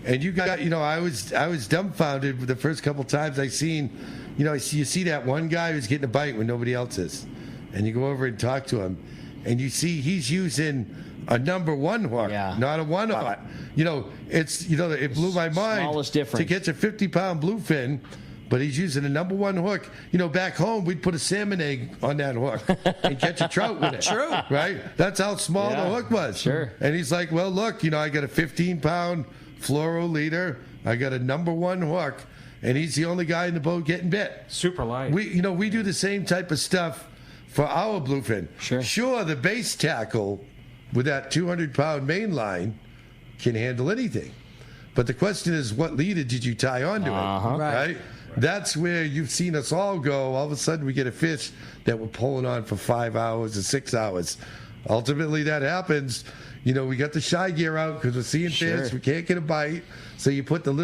And you got, I was dumbfounded the first couple times I seen, you see that one guy who's getting a bite when nobody else is. And you go over and talk to him, and you see he's using a number 1 hook, not a 1 hook. It blew my mind to catch a 50-pound bluefin, but he's using a number 1 hook. Back home, we'd put a salmon egg on that hook and catch a trout with it. True. Right? That's how small the hook was. Sure. And he's like, well, look, I got a 15-pound fluoro leader. I got a number 1 hook, and he's the only guy in the boat getting bit. Super light. We do the same type of stuff for our bluefin. Sure, the base tackle with that 200-pound main line can handle anything. But the question is, what leader did you tie onto it? Right? That's where you've seen us all go. All of a sudden, we get a fish that we're pulling on for 5 hours or 6 hours. Ultimately, that happens. We got the shy gear out because we're seeing fish. We can't get a bite. So you put an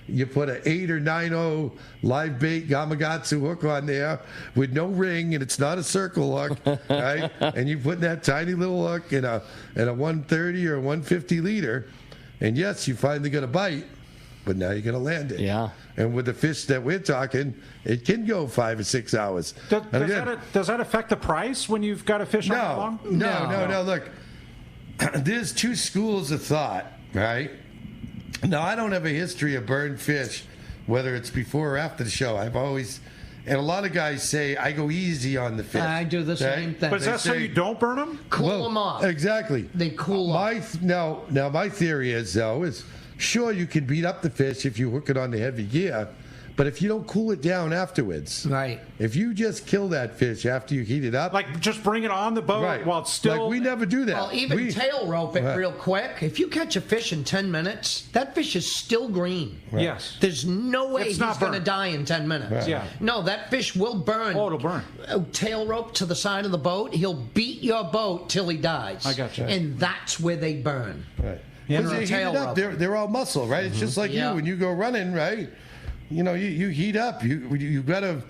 8 or 9-0 live bait Gamakatsu hook on there with no ring, and it's not a circle hook, right? And you put that tiny little hook in a 130 or a 150 leader, and yes, you finally got a bite, but now you're going to land it. Yeah. And with the fish that we're talking, it can go 5 or 6 hours. Does that affect the price when you've got a fish on that long? No. Look, there's 2 schools of thought, right? Now, I don't have a history of burned fish, whether it's before or after the show. I've always, and a lot of guys say I go easy on the fish. I do the same thing. But is that so you don't burn them? Cool them off. Exactly. They cool off. Now, my theory is, sure, you can beat up the fish if you hook it on the heavy gear, but if you don't cool it down afterwards, right? If you just kill that fish after you heat it up, like just bring it on the boat while it's still. Like we never do that. Well, even tail rope it real quick. If you catch a fish in 10 minutes, that fish is still green. Right. Yes. There's no way he's going to die in 10 minutes. Right. Yeah. No, that fish will burn. Oh, it'll burn. Tail rope to the side of the boat. He'll beat your boat till he dies. I got you. And that's where they burn. Right. Because they heat it up. They're all muscle, right? It's just like you when you go running, right? You heat up. You gotta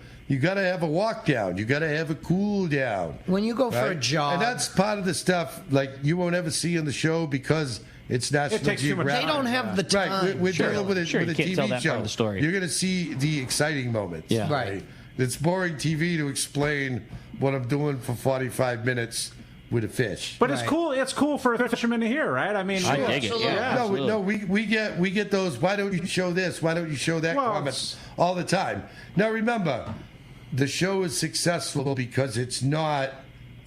have a walk down. You gotta have a cool down. When you go for a jog, and that's part of the stuff like you won't ever see in the show because it's National Geographic. They don't have the time. Right, we're dealing with a TV show. The story. You're gonna see the exciting moments. Yeah. Right. It's boring TV to explain what I'm doing for 45 minutes with a fish. But it's cool. It's cool for a fisherman to hear, right? I mean, I dig it. Yeah, no, we get those. Why don't you show this? Why don't you show that? Comments all the time. Now remember, the show is successful because it's not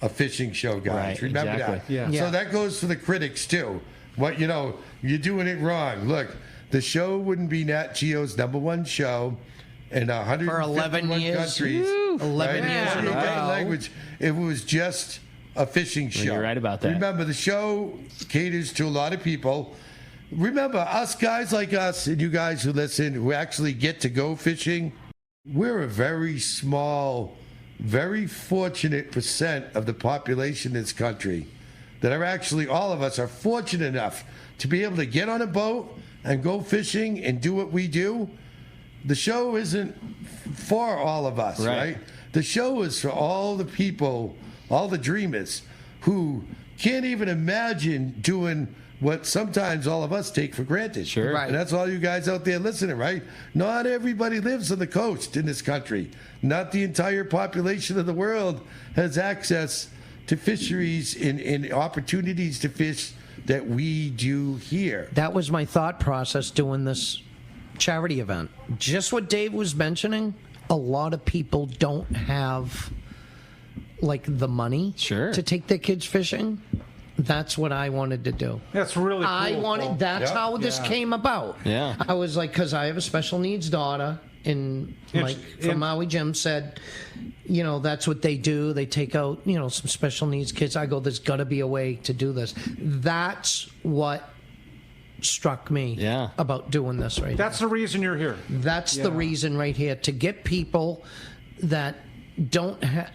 a fishing show, guys. Right, Remember exactly. that. So that goes for the critics too. You're doing it wrong. Look, the show wouldn't be Nat Geo's #1 show in 151 for 11 years. countries. 11 years in a row. Language. It was just a fishing show. You're right about that. Remember, the show caters to a lot of people. Remember, us guys like us and you guys who listen, who actually get to go fishing, we're a very small, very fortunate percent of the population in this country that are actually, all of us are fortunate enough to be able to get on a boat and go fishing and do what we do. The show isn't for all of us, right? The show is for all the people, all the dreamers who can't even imagine doing what sometimes all of us take for granted. Sure. Right. And that's all you guys out there listening, right? Not everybody lives on the coast in this country. Not the entire population of the world has access to fisheries and opportunities to fish that we do here. That was my thought process doing this charity event. Just what Dave was mentioning, a lot of people don't have like the money to take their kids fishing. That's what I wanted to do. That's really cool. That's how this came about. Yeah. I was like, because I have a special needs daughter, and Mike from Maui Jim said, that's what they do. They take out, some special needs kids. I go, there's got to be a way to do this. That's what struck me about doing this right That's the reason you're here. That's the reason right here, to get people that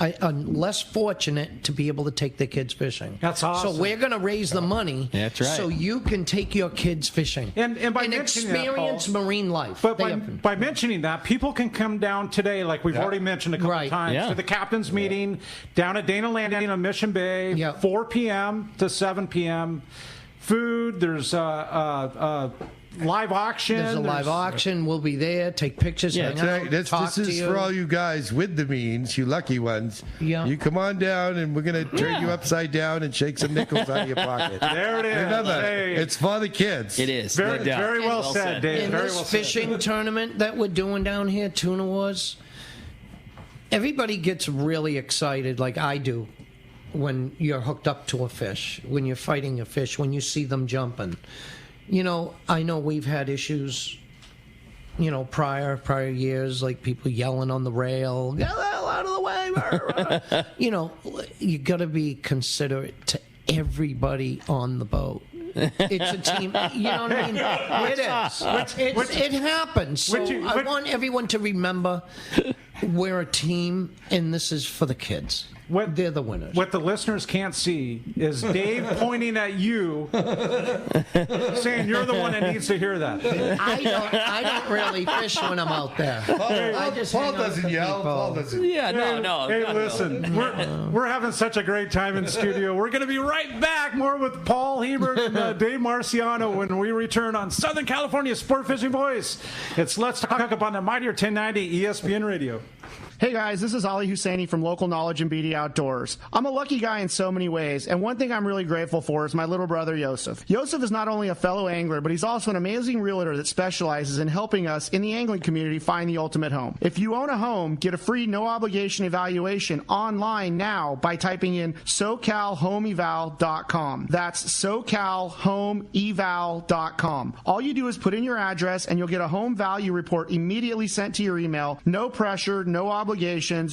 are less fortunate to be able to take their kids fishing. That's awesome. So we're going to raise the money so you can take your kids fishing and by experience marine life. But by mentioning that, people can come down today, like we've already mentioned a couple of times, to the captain's meeting down at Dana Landing on Mission Bay, 4 p.m. to 7 p.m. Food, there's live auction. There's a live auction. We'll be there. Take pictures. Hang out, talk this is to you. for all you guys with the means, you lucky ones. Yeah. You come on down, and we're going to turn you upside down and shake some nickels out of your pocket. There it is. Remember, it's for the kids. It is. Very well said, Dave. In this fishing tournament that we're doing down here, Tuna Wars, everybody gets really excited, like I do, when you're hooked up to a fish, when you're fighting a fish, when you see them jumping. I know we've had issues, prior years, like people yelling on the rail, get the hell out of the way. You got to be considerate to everybody on the boat. It's a team. You know what I mean? It is. It happens. So I want everyone to remember we're a team, and this is for the kids. They're the winners. What the listeners can't see is Dave pointing at you, saying you're the one that needs to hear that. I don't really fish when I'm out there. Paul doesn't yell. Paul doesn't. Yeah, no. Hey, listen, we're having such a great time in the studio. We're going to be right back, more with Paul Hebert and Dave Marciano when we return on Southern California Sport Fishing Voice. It's Let's Talk Hookup on the Mightier 1090 ESPN Radio. Hey guys, this is Ali Husseini from Local Knowledge and BD Outdoors. I'm a lucky guy in so many ways, and one thing I'm really grateful for is my little brother Yosef. Yosef is not only a fellow angler, but he's also an amazing realtor that specializes in helping us in the angling community find the ultimate home. If you own a home, get a free no-obligation evaluation online now by typing in SoCalHomeEval.com. That's SoCalHomeEval.com. All you do is put in your address, and you'll get a home value report immediately sent to your email. No pressure, no obligations,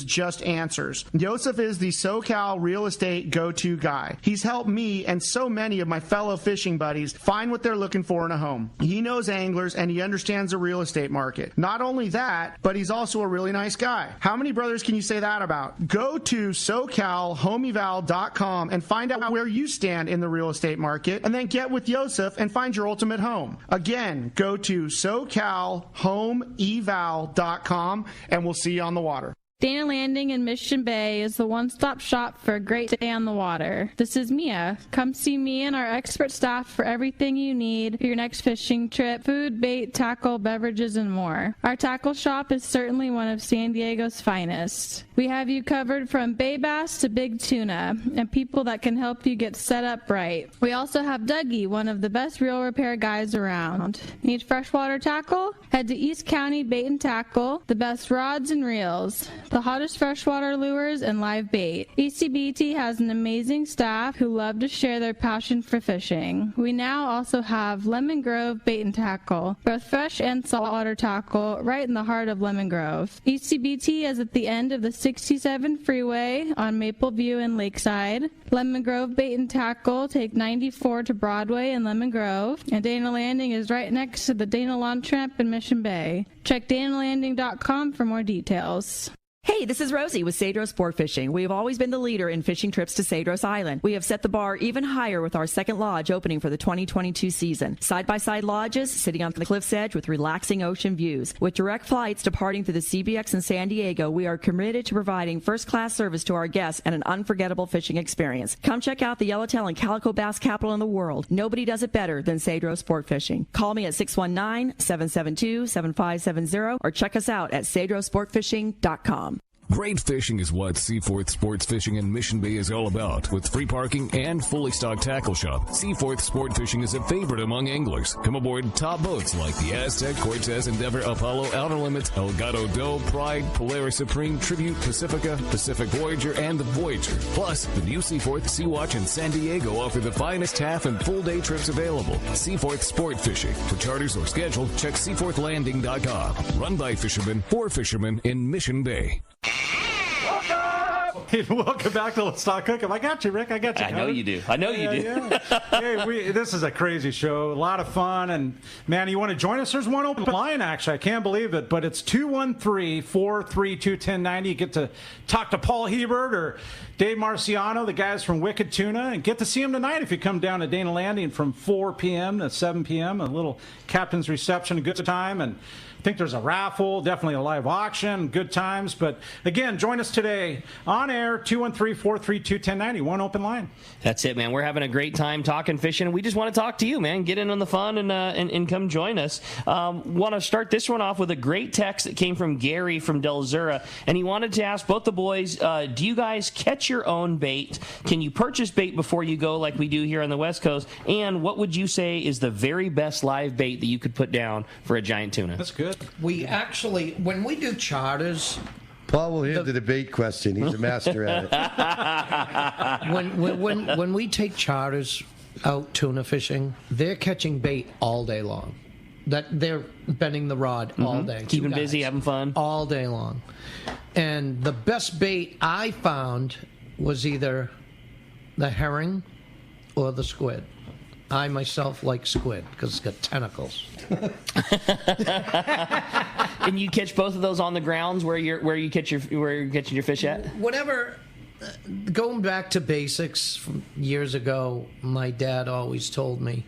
just answers. Yosef is the SoCal real estate go-to guy. He's helped me and so many of my fellow fishing buddies find what they're looking for in a home. He knows anglers and he understands the real estate market. Not only that, but he's also a really nice guy. How many brothers can you say that about? Go to SoCalHomeEval.com and find out where you stand in the real estate market, and then get with Yosef and find your ultimate home. Again, go to SoCalHomeEval.com and we'll see you on the water. Dana Landing in Mission Bay is the one-stop shop for a great day on the water. This is Mia. Come see me and our expert staff for everything you need for your next fishing trip: food, bait, tackle, beverages, and more. Our tackle shop is certainly one of San Diego's finest. We have you covered from bay bass to big tuna, and people that can help you get set up right. We also have Dougie, one of the best reel repair guys around. Need freshwater tackle? Head to East County Bait and Tackle, the best rods and reels, the hottest freshwater lures, and live bait. ECBT has an amazing staff who love to share their passion for fishing. We now also have Lemon Grove Bait and Tackle, both fresh and saltwater tackle, right in the heart of Lemon Grove. ECBT is at the end of the 67 freeway on Maple View and Lakeside. Lemon Grove Bait and Tackle take 94 to Broadway in Lemon Grove, and Dana Landing is right next to the Dana Launch Ramp in Mission Bay. Check danalanding.com for more details. Hey, this is Rosie with Cedros Sport Fishing. We have always been the leader in fishing trips to Cedros Island. We have set the bar even higher with our second lodge opening for the 2022 season. Side-by-side lodges sitting on the cliff's edge with relaxing ocean views. With direct flights departing through the CBX in San Diego, we are committed to providing first-class service to our guests and an unforgettable fishing experience. Come check out the yellowtail and calico bass capital in the world. Nobody does it better than Cedros Sport Fishing. Call me at 619-772-7570 or check us out at cedrosportfishing.com. Great fishing is what Seaforth Sports Fishing in Mission Bay is all about. With free parking and fully stocked tackle shop, Seaforth Sport Fishing is a favorite among anglers. Come aboard top boats like the Aztec, Cortez, Endeavor, Apollo, Outer Limits, Elgato Doe, Pride, Polaris Supreme, Tribute, Pacifica, Pacific Voyager, and the Voyager. Plus, the new Seaforth, Sea-Watch, and San Diego offer the finest half and full day trips available. Seaforth Sport Fishing. For charters or schedule, check seaforthlanding.com. Run by fishermen, for fishermen in Mission Bay. Welcome back to Let's Talk Hookup. I got you, Rick. I got you. I know you do. I know you do. Yeah. Hey, this is a crazy show. A lot of fun. And, man, you want to join us? There's one open line, actually. I can't believe it. But it's 213-432-1090. You get to talk to Paul Hebert or Dave Marciano, the guys from Wicked Tuna, and get to see them tonight if you come down to Dana Landing from 4 p.m. to 7 p.m. A little captain's reception, a good time. And I think there's a raffle, definitely a live auction, good times. But, again, join us today on air, 213-432-1090, one open line. That's it, man. We're having a great time talking fishing. We just want to talk to you, man. Get in on the fun and come join us. Want to start this one off with a great text that came from Gary from Del Zura, and he wanted to ask both the boys, do you guys catch your own bait? Can you purchase bait before you go like we do here on the West Coast? And what would you say is the very best live bait that you could put down for a giant tuna? That's good. We actually, when we do charters, Paul will handle the bait question. He's a master at it. when we take charters out tuna fishing, they're catching bait all day long. That they're bending the rod all day, keeping busy, having fun all day long. And the best bait I found was either the herring or the squid. I myself like squid because it's got tentacles. And you catch both of those on the grounds where you're catching your fish at? Whatever. Going back to basics from years ago, my dad always told me,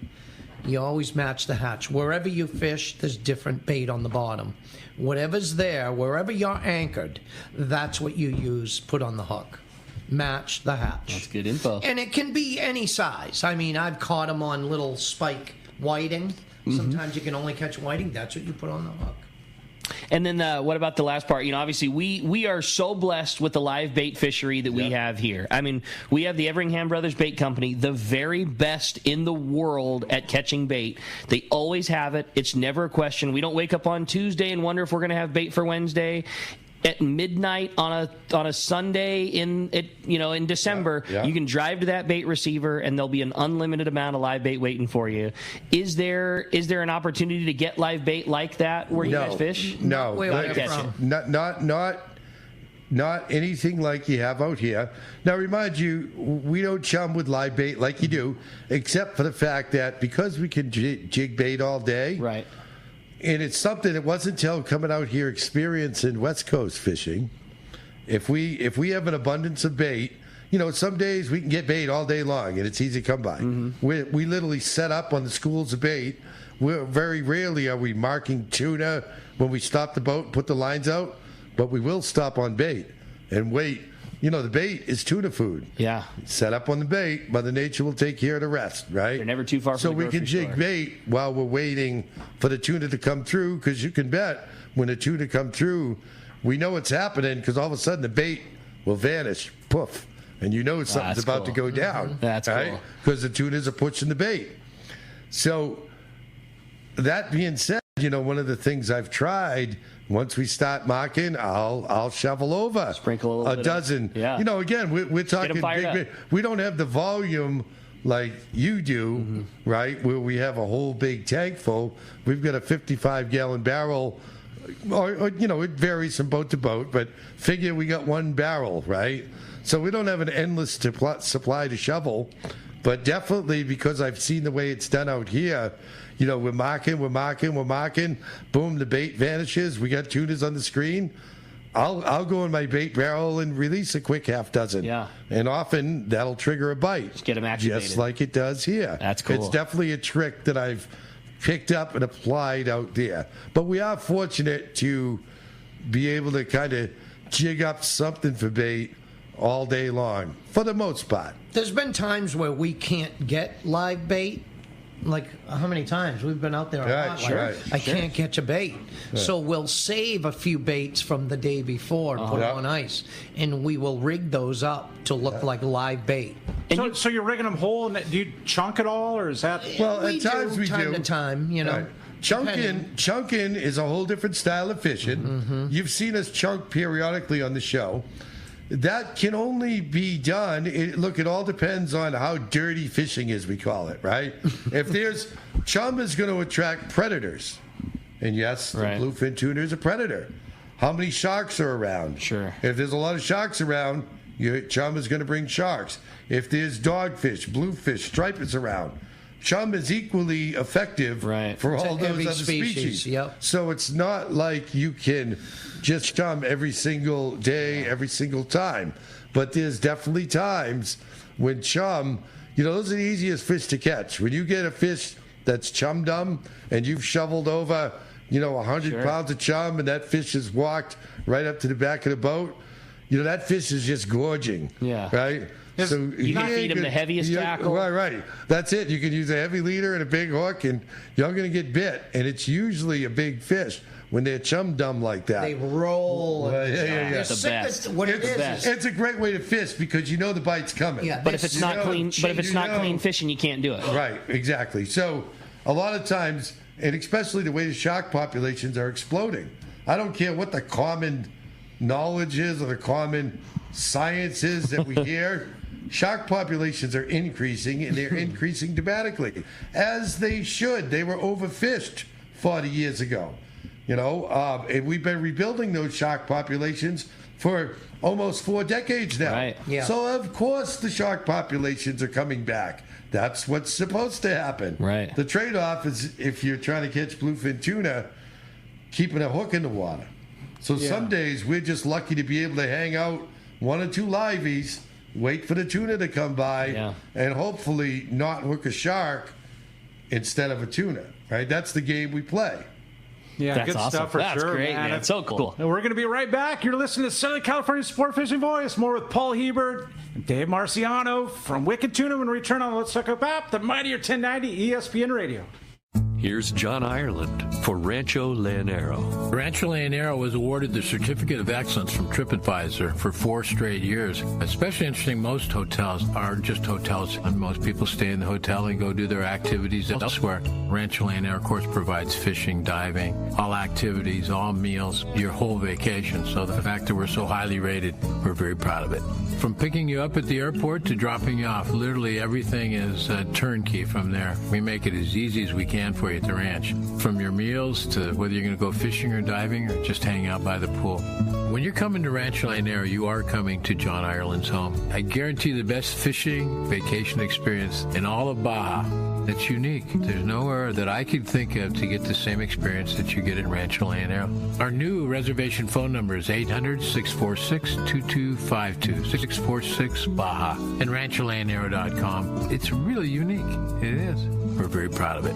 you always match the hatch. Wherever you fish, there's different bait on the bottom. Whatever's there, wherever you're anchored, that's what you use, put on the hook. Match the hatch. That's good info. And it can be any size. I mean, I've caught them on little spike whiting. Sometimes you can only catch whiting. That's what you put on the hook. And then what about the last part? You know, obviously we are so blessed with the live bait fishery that we have here. I mean, we have the Everingham Brothers Bait Company, the very best in the world at catching bait. They always have it. It's never a question. We don't wake up on Tuesday and wonder if we're going to have bait for Wednesday. At midnight on a Sunday in December, you can drive to that bait receiver and there'll be an unlimited amount of live bait waiting for you. Is there an opportunity to get live bait like that where you guys fish? No, not anything like you have out here. Now, remind you, we don't chum with live bait like you do, except for the fact that because we can jig bait all day, right? And it's something that wasn't until coming out here experiencing West Coast fishing. If we have an abundance of bait, you know, some days we can get bait all day long and it's easy to come by. We literally set up on the schools of bait. Very rarely are we marking tuna when we stop the boat and put the lines out, but we will stop on bait and wait. You know, the bait is tuna food. Yeah. Set up on the bait, Mother Nature will take care of the rest, right? They're never too far from the grocery store. So we can jig bait while we're waiting for the tuna to come through, because you can bet when the tuna come through, we know it's happening, because all of a sudden the bait will vanish, poof, and you know something's about to go down. That's right? cool. Because the tunas are pushing the bait. So that being said, you know, one of the things I've tried, once we start marking, I'll shovel over sprinkle a dozen. Yeah. You know, again, we're talking big. We don't have the volume like you do, right? Where we have a whole big tank full. We've got a 55-gallon barrel, or you know, it varies from boat to boat, but figure we got one barrel, right? So we don't have an endless supply to shovel, but definitely because I've seen the way it's done out here. You know, we're marking. Boom, the bait vanishes. We got tunas on the screen. I'll go in my bait barrel and release a quick half dozen. Yeah. And often that'll trigger a bite. Just get them activated. Just like it does here. That's cool. It's definitely a trick that I've picked up and applied out there. But we are fortunate to be able to kind of jig up something for bait all day long, for the most part. There's been times where we can't get live bait, like how many times we've been out there a lot. I can't catch a bait, so we'll save a few baits from the day before and put them on ice, and we will rig those up to look like live bait. So you're rigging them whole, and do you chunk it all, or is that? Well, at times we do. Time to time, you know. Right. Chunking is a whole different style of fishing. Mm-hmm. You've seen us chunk periodically on the show. That can only be done. Look, it all depends on how dirty fishing is, we call it, right? If there's chum is going to attract predators, and yes, the bluefin tuna is a predator. How many sharks are around? Sure. If there's a lot of sharks around, your chum is going to bring sharks. If there's dogfish, bluefish, stripers around, chum is equally effective for all those other species. Yep. So it's not like you can just chum every single day, every single time. But there's definitely times when chum, those are the easiest fish to catch. When you get a fish that's chum dumb and you've shoveled over, 100 pounds of chum, and that fish has walked right up to the back of the boat, that fish is just gorging. Yeah. Right? So you can feed him the heaviest tackle. Right. That's it. You can use a heavy leader and a big hook, and you're going to get bit. And it's usually a big fish when they're chum dumb like that. They roll. It's the best. It's a great way to fish because you know the bite's coming. Yeah, but if it's not clean, clean fishing, you can't do it. Right. Exactly. So a lot of times, and especially the way the shark populations are exploding. I don't care what the common knowledge is or the common science is that we hear. Shark populations are increasing, and they're increasing dramatically, as they should. They were overfished 40 years ago, and we've been rebuilding those shark populations for almost 4 decades now. Right. Yeah. So, of course, the shark populations are coming back. That's what's supposed to happen. Right. The trade-off is, if you're trying to catch bluefin tuna, keeping a hook in the water. So some days we're just lucky to be able to hang out 1 or 2 liveys, wait for the tuna to come by, and hopefully not hook a shark instead of a tuna. Right? That's the game we play. Yeah, that's good awesome. stuff for That's sure. Great, man. That's so cool. And we're going to be right back. You're listening to Southern California Sport Fishing Voice. More with Paul Hebert and Dave Marciano from Wicked Tuna when we return on the Let's Hookup app, the mightier 1090 ESPN Radio. Here's John Ireland for Rancho Leonero. Rancho Leonero was awarded the Certificate of Excellence from TripAdvisor for 4 straight years. Especially interesting, most hotels are just hotels, and most people stay in the hotel and go do their activities elsewhere. Rancho Leonero, of course, provides fishing, diving, all activities, all meals, your whole vacation. So the fact that we're so highly rated, we're very proud of it. From picking you up at the airport to dropping you off, literally everything is turnkey from there. We make it as easy as we can for you at the ranch. From your meals to whether you're going to go fishing or diving or just hang out by the pool. When you're coming to Rancho Leonero, you are coming to John Ireland's home. I guarantee the best fishing vacation experience in all of Baja. That's unique. There's nowhere that I could think of to get the same experience that you get at Rancho Leonero. Our new reservation phone number is 800-646-2252, 646-BAJA, and rancholeonero.com. It's really unique. It is. We're very proud of it.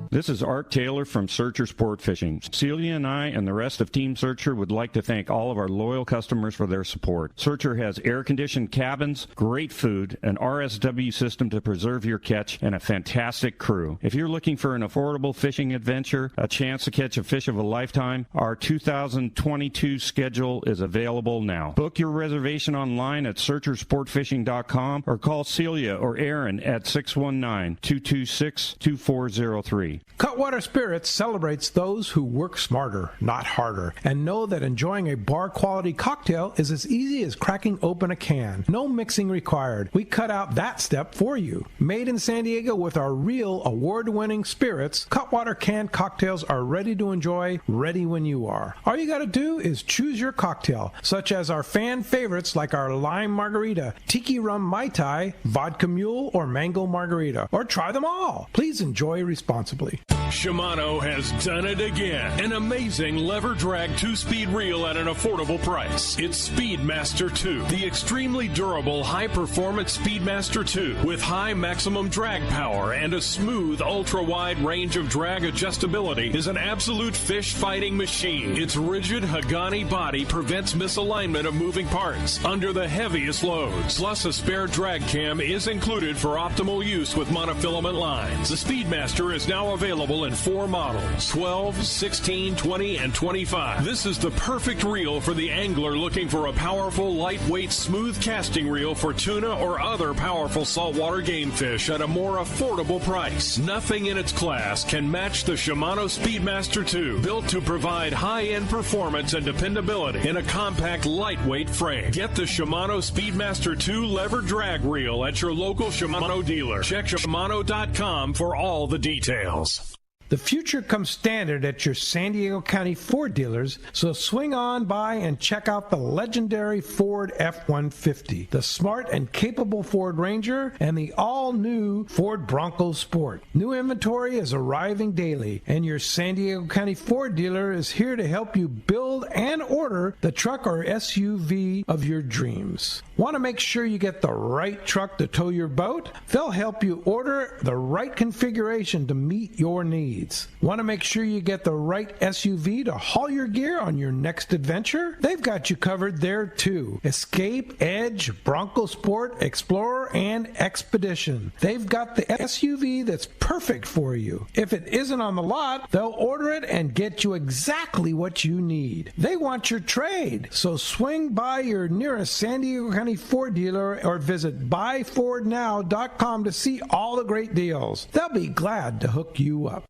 This is Art Taylor from Searcher Sport Fishing. Celia and I and the rest of Team Searcher would like to thank all of our loyal customers for their support. Searcher has air-conditioned cabins, great food, an RSW system to preserve your catch, and a fantastic crew. If you're looking for an affordable fishing adventure, a chance to catch a fish of a lifetime, our 2022 schedule is available now. Book your reservation online at searchersportfishing.com or call Celia or Aaron at 619-226-2403. Cutwater Spirit celebrates those who work smarter, not harder, and know that enjoying a bar-quality cocktail is as easy as cracking open a can. No mixing required. We cut out that step for you. Made in San Diego with our real award-winning spirits, Cutwater canned cocktails are ready to enjoy, ready when you are. All you got to do is choose your cocktail, such as our fan favorites like our lime margarita, tiki rum mai tai, vodka mule, or mango margarita, or try them all. Please enjoy responsibly. quickly. Shimano has done it again. An amazing lever drag 2-speed reel at an affordable price. It's Speedmaster 2, the extremely durable high-performance Speedmaster 2 with high maximum drag power and a smooth ultra-wide range of drag adjustability is an absolute fish-fighting machine. Its rigid Hagani body prevents misalignment of moving parts under the heaviest loads. Plus, a spare drag cam is included for optimal use with monofilament lines. The Speedmaster is now available in 4 models, 12, 16, 20, and 25. This is the perfect reel for the angler looking for a powerful, lightweight, smooth casting reel for tuna or other powerful saltwater game fish at a more affordable price. Nothing in its class can match the Shimano Speedmaster 2, built to provide high-end performance and dependability in a compact, lightweight frame. Get the Shimano Speedmaster 2 lever drag reel at your local Shimano dealer. Check Shimano.com for all the details. The future comes standard at your San Diego County Ford dealers, so swing on by and check out the legendary Ford F-150, the smart and capable Ford Ranger, and the all-new Ford Bronco Sport. New inventory is arriving daily, and your San Diego County Ford dealer is here to help you build and order the truck or SUV of your dreams. Want to make sure you get the right truck to tow your boat? They'll help you order the right configuration to meet your needs. Want to make sure you get the right SUV to haul your gear on your next adventure? They've got you covered there too. Escape, Edge, Bronco Sport, Explorer, and Expedition. They've got the SUV that's perfect for you. If it isn't on the lot, they'll order it and get you exactly what you need. They want your trade, so swing by your nearest San Diego County Ford dealer or visit buyfordnow.com to see all the great deals. They'll be glad to hook you up.